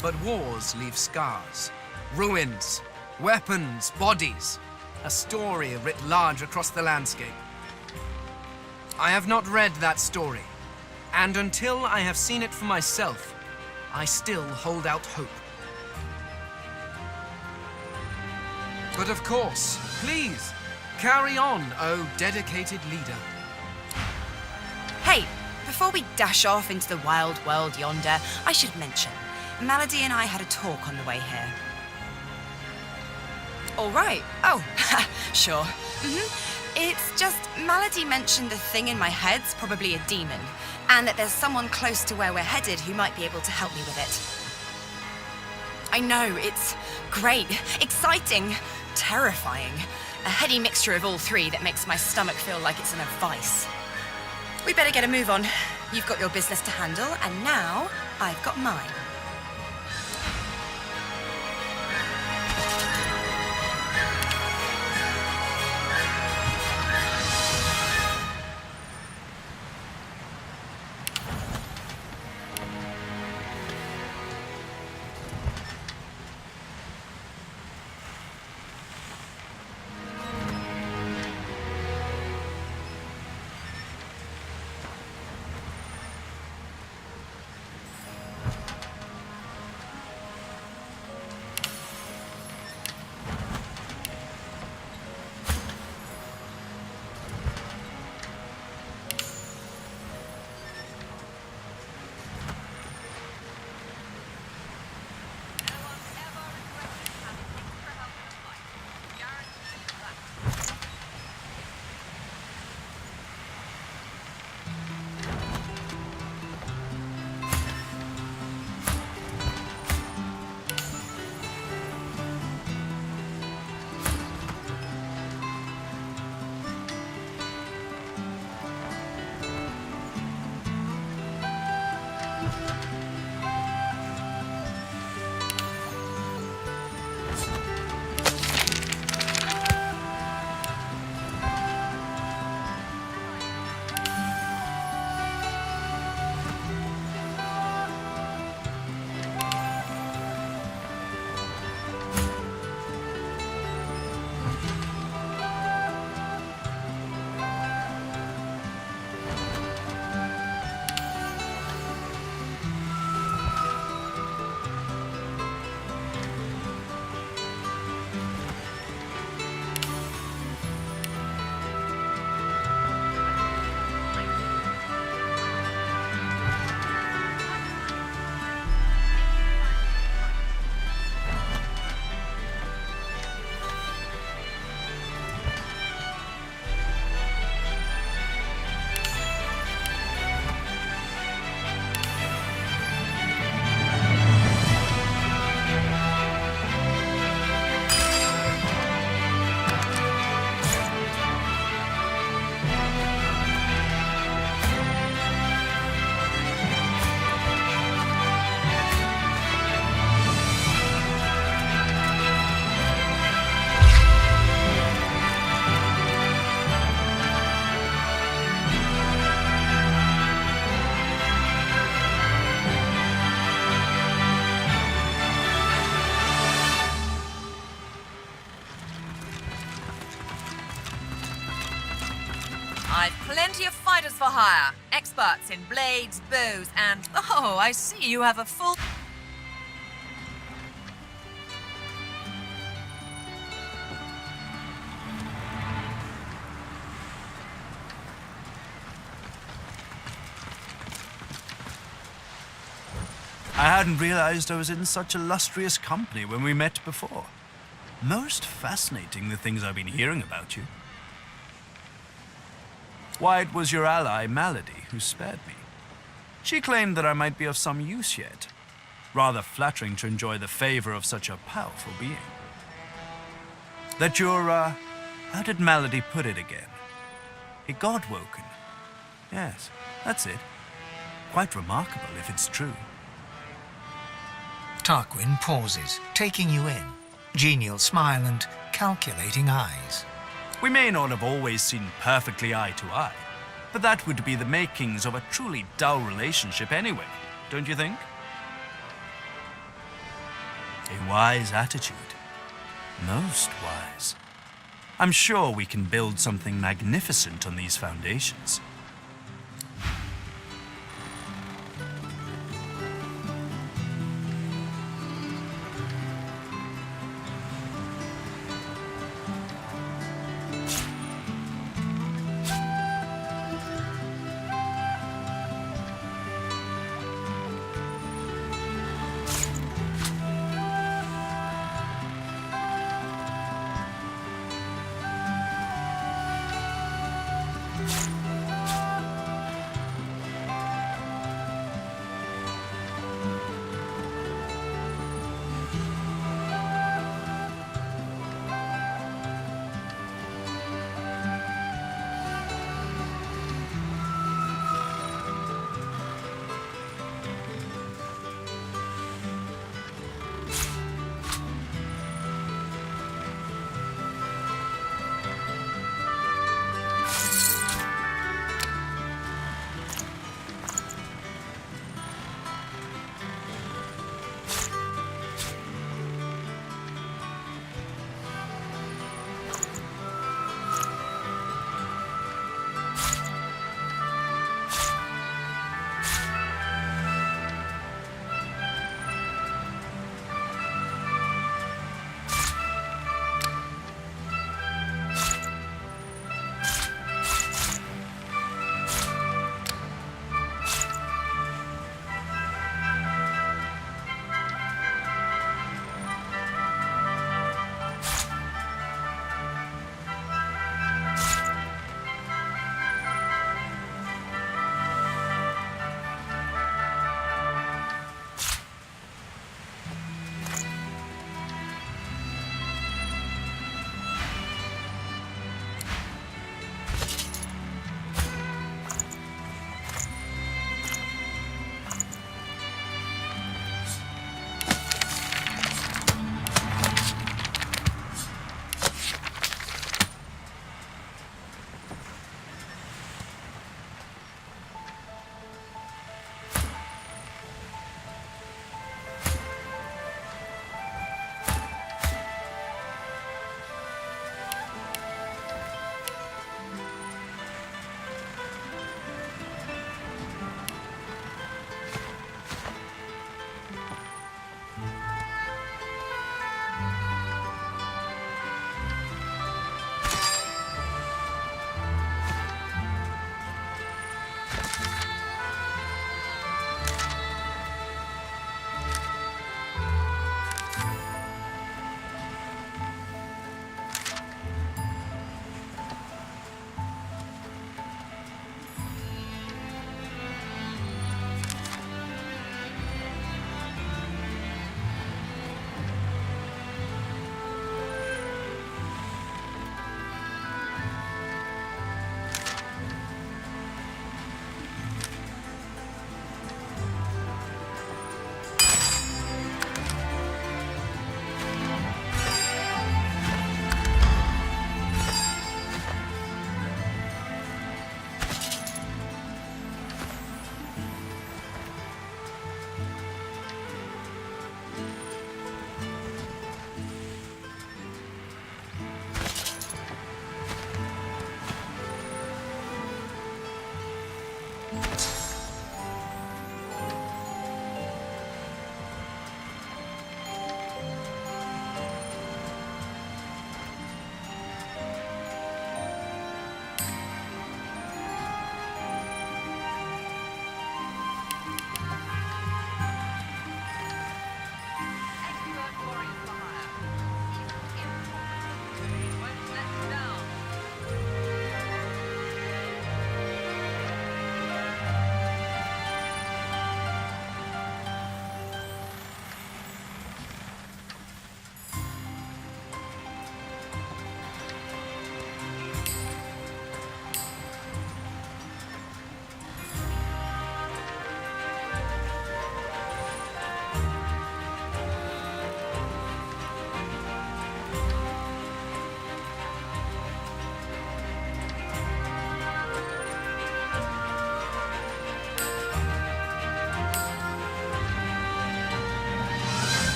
But wars leave scars, ruins, weapons, bodies, a story writ large across the landscape. I have not read that story, and until I have seen it for myself, I still hold out hope. But of course, please, carry on, oh dedicated leader. Hey, before we dash off into the wild world yonder, I should mention, Malady and I had a talk on the way here. All right. Oh, sure. It's just, Malady mentioned the thing in my head's probably a demon, and that there's someone close to where we're headed who might be able to help me with it. I know, it's great, exciting, terrifying, A heady mixture of all three that makes my stomach feel like it's in a vice. We better get a move on. You've got your business to handle, and now I've got mine. I've plenty of fighters for hire. Experts in blades, bows, and... Oh, I see you have a full... I hadn't realized I was in such illustrious company when we met before. Most fascinating, the things I've been hearing about you. Why, it was your ally, Malady, who spared me. She claimed that I might be of some use yet. Rather flattering to enjoy the favor of such a powerful being. That you're, how did Malady put it again? A god-woken. Yes, that's it. Quite remarkable if it's true. Tarquin pauses, taking you in. Genial smile and calculating eyes. We may not have always seen perfectly eye to eye, but that would be the makings of a truly dull relationship anyway, don't you think? A wise attitude. Most wise. I'm sure we can build something magnificent on these foundations.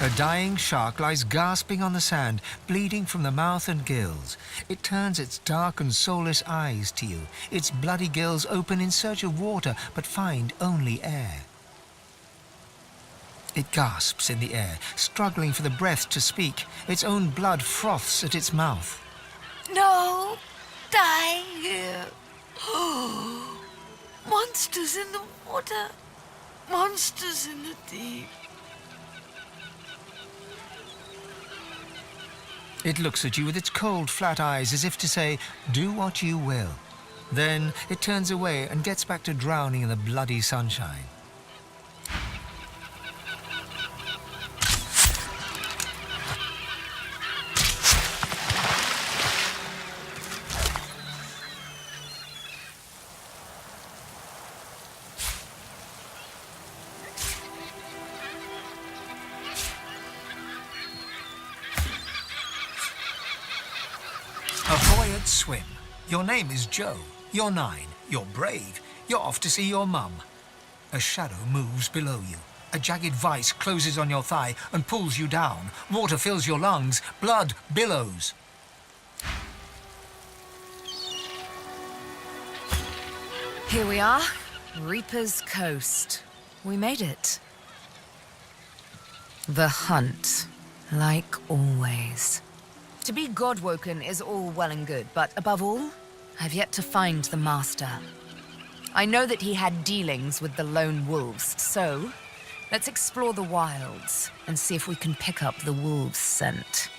A dying shark lies gasping on the sand, bleeding from the mouth and gills. It turns its dark and soulless eyes to you. Its bloody gills open in search of water, but find only air. It gasps in the air, struggling for the breath to speak. Its own blood froths at its mouth. No! Die here! Monsters in the water! Monsters in the deep! It looks at you with its cold, flat eyes as if to say, do what you will. Then it turns away and gets back to drowning in the bloody sunshine. A boy at swim. Your name is Joe. You're 9. You're brave. You're off to see your mum. A shadow moves below you. A jagged vice closes on your thigh and pulls you down. Water fills your lungs. Blood billows. Here we are, Reaper's Coast. We made it. The hunt, like always. To be God-woken is all well and good, but above all, I've yet to find the Master. I know that he had dealings with the lone wolves, so let's explore the wilds and see if we can pick up the wolves' scent.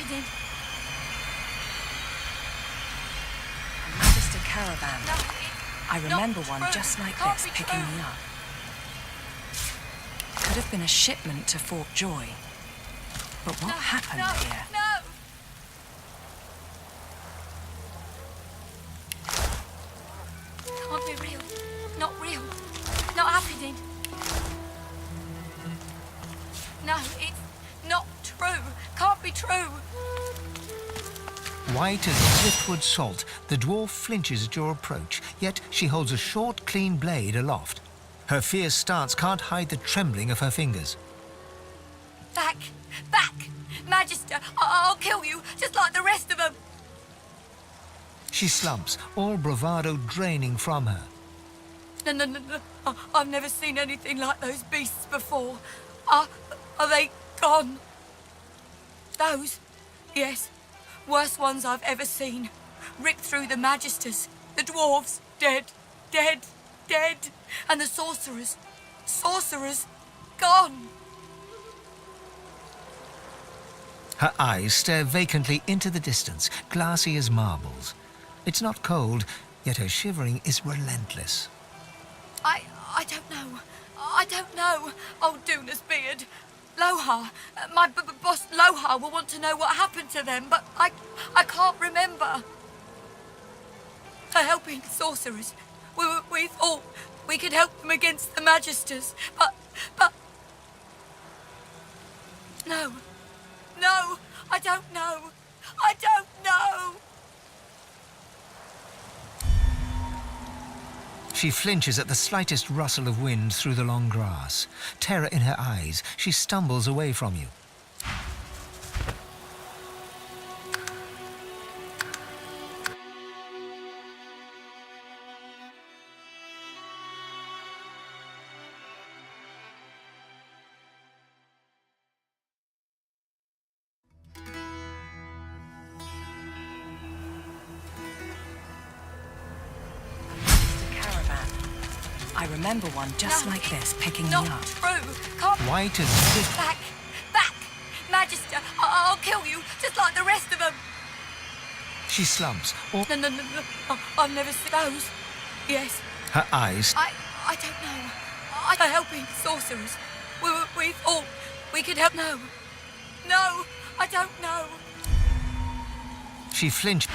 happening? A Magister caravan. No, I remember not one true. just like Can't this be picking true. me up. Could have been a shipment to Fort Joy. But what happened here? No! Can't be real. Not real. Not happening. No, it's not true. Can't be true. White as driftwood salt, the dwarf flinches at your approach, yet she holds a short, clean blade aloft. Her fierce stance can't hide the trembling of her fingers. Back! Back! Magister, I'll kill you, just like the rest of them. She slumps, all bravado draining from her. No. I've never seen anything like those beasts before. Are they gone? Those? Yes. Worst ones I've ever seen. Ripped through the Magisters. The dwarves, dead. And the sorcerers. Gone. Her eyes stare vacantly into the distance, glassy as marbles. It's not cold, yet her shivering is relentless. I don't know. Old Duna's beard. Lohar. My boss Lohar will want to know what happened to them, but I can't remember. They're helping sorcerers. We thought we could help them against the Magisters, but... No, I don't know. She flinches at the slightest rustle of wind through the long grass. Terror in her eyes, she stumbles away from you. I remember one just like this picking me Not up. true. Can't... White as drift... Back! Magister, I'll kill you, just like the rest of them. She slumps, all... No. I've never seen those. Yes. Her eyes... I don't know. They're helping sorcerers. We thought we could help. No, I don't know. She flinched.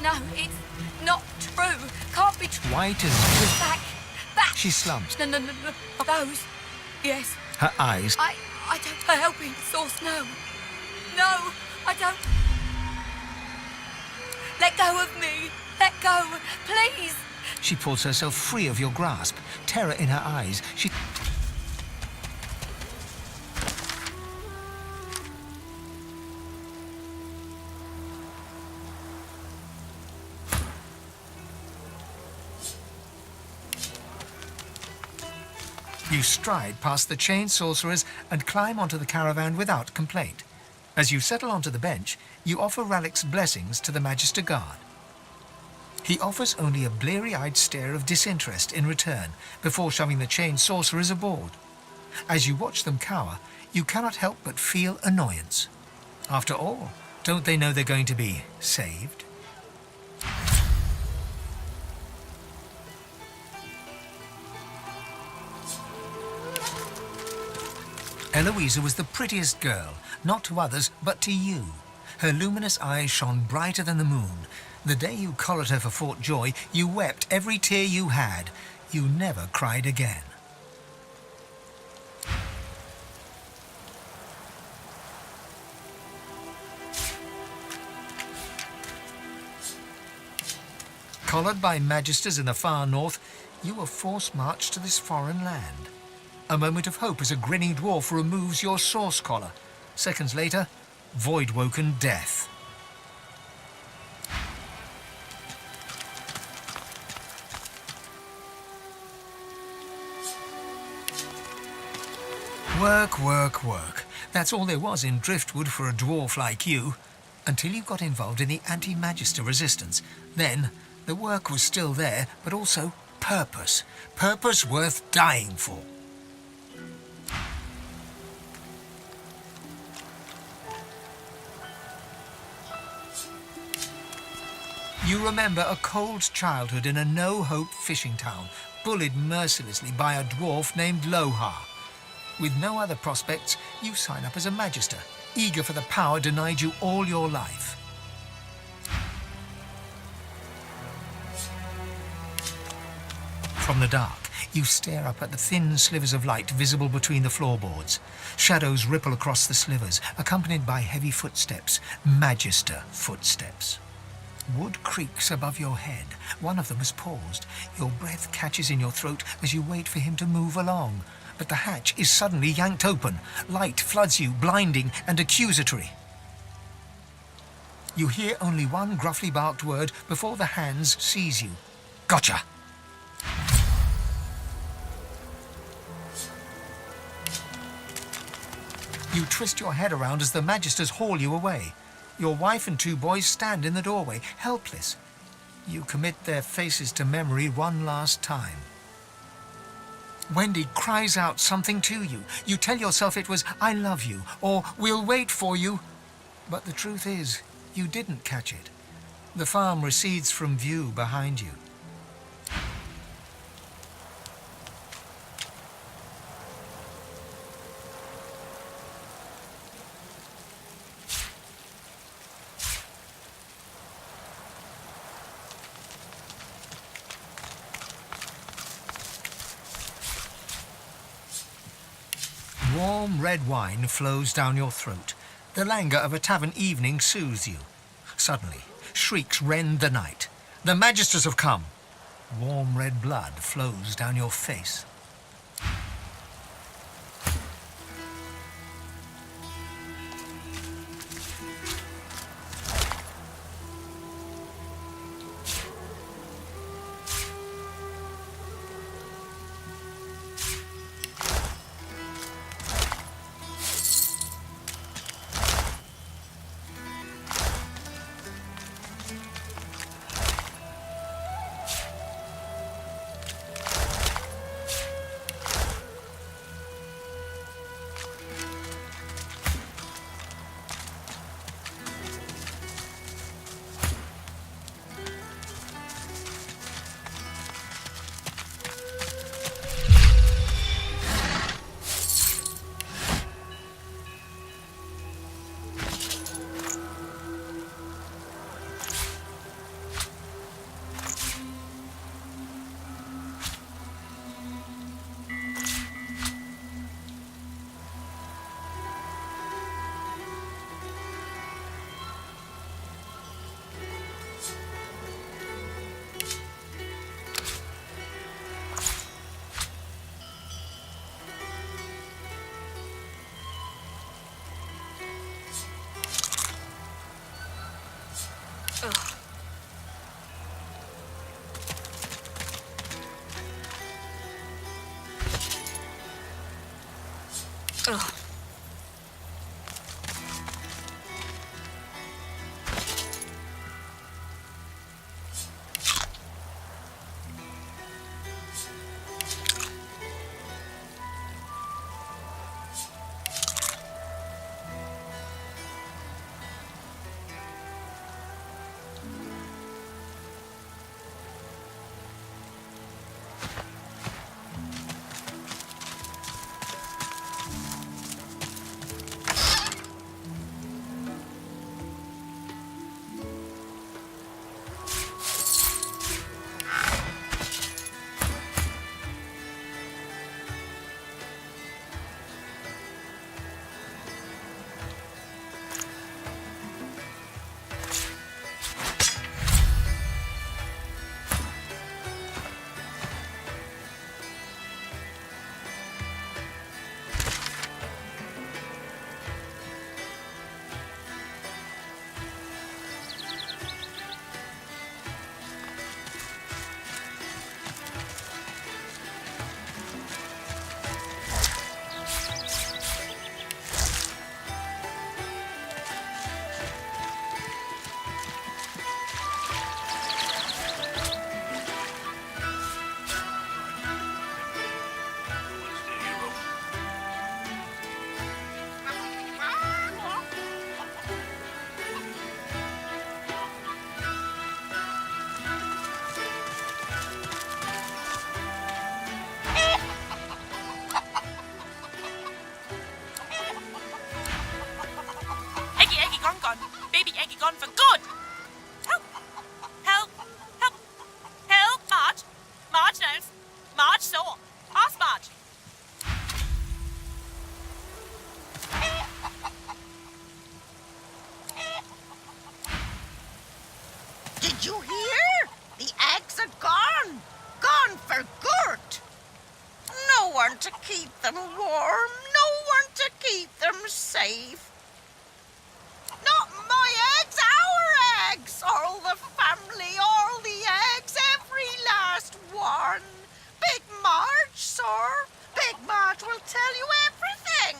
No, it's not true. Can't be true. White as drift... Back! She slumps. No. Those. Yes. Her eyes... I don't... They're helping source. No, I don't... Let go of me. Let go, please. She pulls herself free of your grasp. Terror in her eyes. She... You stride past the chained sorcerers and climb onto the caravan without complaint. As you settle onto the bench, you offer Ralik's blessings to the Magister Guard. He offers only a bleary-eyed stare of disinterest in return before shoving the chained sorcerers aboard. As you watch them cower, you cannot help but feel annoyance. After all, don't they know they're going to be saved? Eloisa was the prettiest girl, not to others, but to you. Her luminous eyes shone brighter than the moon. The day you collared her for Fort Joy, you wept every tear you had. You never cried again. Collared by Magisters in the far north, you were force-marched to this foreign land. A moment of hope as a grinning dwarf removes your source collar. Seconds later, void-woken death. Work, work, work. That's all there was in Driftwood for a dwarf like you. Until you got involved in the anti-magister resistance. Then, the work was still there, but also purpose. Purpose worth dying for. You remember a cold childhood in a no-hope fishing town, bullied mercilessly by a dwarf named Lohar. With no other prospects, you sign up as a magister, eager for the power denied you all your life. From the dark, you stare up at the thin slivers of light visible between the floorboards. Shadows ripple across the slivers, accompanied by heavy footsteps, magister footsteps. Wood creaks above your head. One of them has paused. Your breath catches in your throat as you wait for him to move along. But the hatch is suddenly yanked open. Light floods you, blinding and accusatory. You hear only one gruffly barked word before the hands seize you. Gotcha! You twist your head around as the magisters haul you away. Your wife and 2 boys stand in the doorway, helpless. You commit their faces to memory one last time. Wendy cries out something to you. You tell yourself it was, "I love you," or "We'll wait for you." But the truth is, you didn't catch it. The farm recedes from view behind you. Warm red wine flows down your throat. The languor of a tavern evening soothes you. Suddenly, shrieks rend the night. The magisters have come. Warm red blood flows down your face. baby eggy gone for good. Help! Help! Help! Help! Marge! Marge knows. Marge saw. Ask Marge. Did you hear? The eggs are gone. Gone for good. No one to keep them warm. No one to keep them safe. Not my eggs, our eggs. All the family, all the eggs, every last one. Big Marge, sir. Big Marge will tell you everything.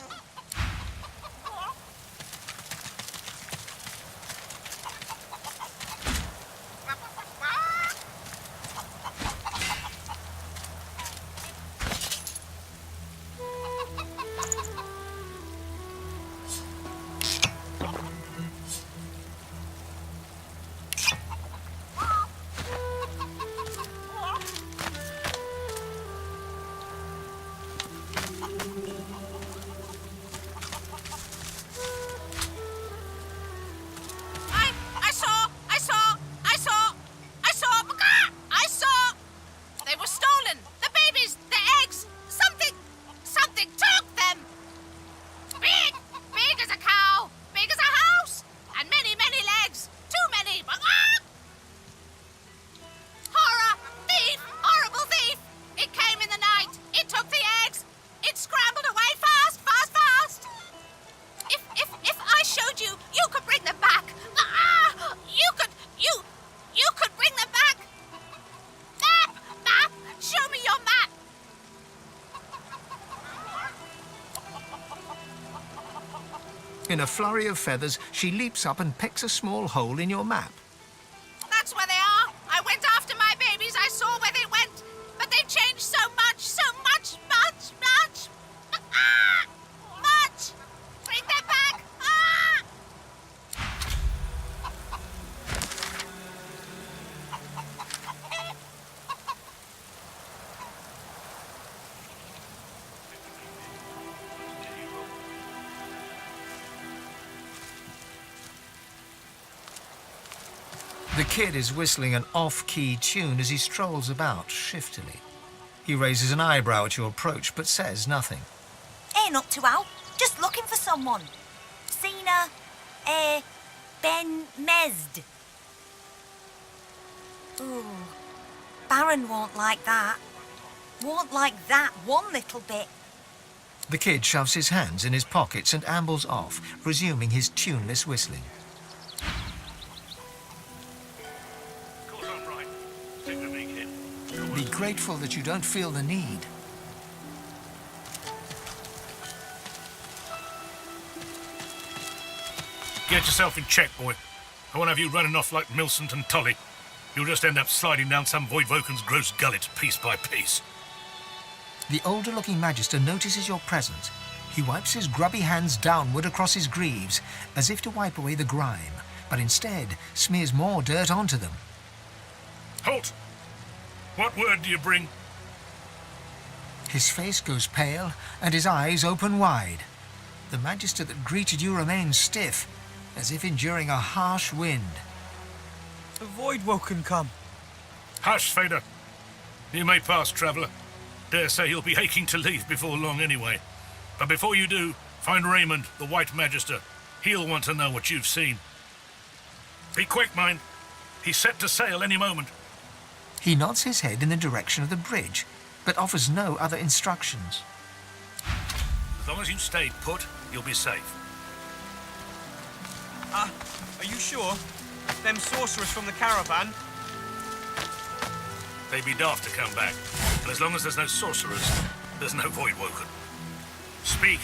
I saw. They were stolen. The babies, the eggs. Something took them. Big as a cow, big as a house, and many legs. Too many. Horror, thief, horrible thief. It came in the night. It took the eggs. It scrambled away fast. If I showed you, you could bring them back. You could bring them back. Map, show me your map. In a flurry of feathers, she leaps up and picks a small hole in your map. That's where they are. I went after my babies. I saw where they went. But they've changed so much. Much. Bring them back. The kid is whistling an off-key tune as he strolls about shiftily. He raises an eyebrow at your approach, but says nothing. Ain't up to out. Just looking for someone. Seen Ben Mesd. Ooh, Baron won't like that. Won't like that one little bit. The kid shoves his hands in his pockets and ambles off, resuming his tuneless whistling. Be grateful that you don't feel the need. Get yourself in check, boy. I won't have you running off like Millicent and Tully. You'll just end up sliding down some Voidwoken's gross gullet piece by piece. The older-looking Magister notices your presence. He wipes his grubby hands downward across his greaves, as if to wipe away the grime, but instead smears more dirt onto them. Halt! What word do you bring? His face goes pale, and his eyes open wide. The Magister that greeted you remains stiff, as if enduring a harsh wind. The Voidwoken come. Hush, Fader. You may pass, traveller. Dare say you'll be aching to leave before long anyway. But before you do, find Raymond, the White Magister. He'll want to know what you've seen. Be quick, mind. He's set to sail any moment. He nods his head in the direction of the bridge, but offers no other instructions. As long as you stay put, you'll be safe. Are you sure? Them sorcerers from the caravan? They'd be daft to come back. And as long as there's no sorcerers, there's no Voidwoken. Speak.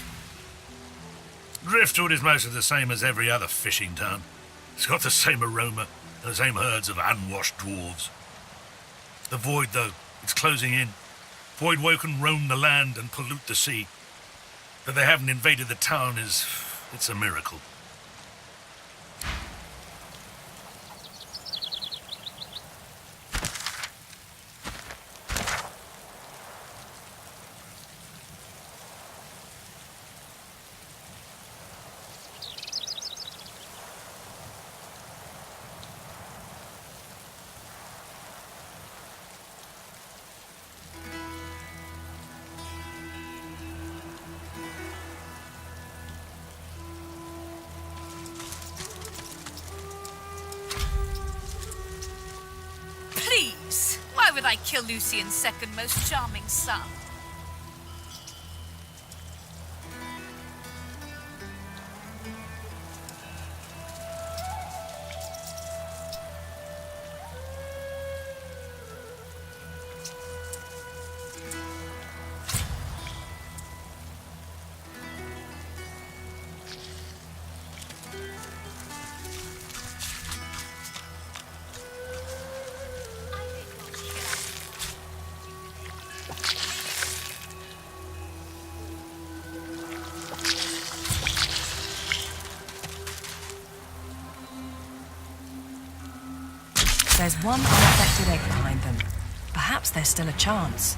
Driftwood is mostly the same as every other fishing town. It's got the same aroma and the same herds of unwashed dwarves. The Void, though, it's closing in. Voidwoken roam the land and pollute the sea. That they haven't invaded the town it's a miracle. but I kill Lucian's second most charming son. There's one unaffected egg behind them. Perhaps there's still a chance.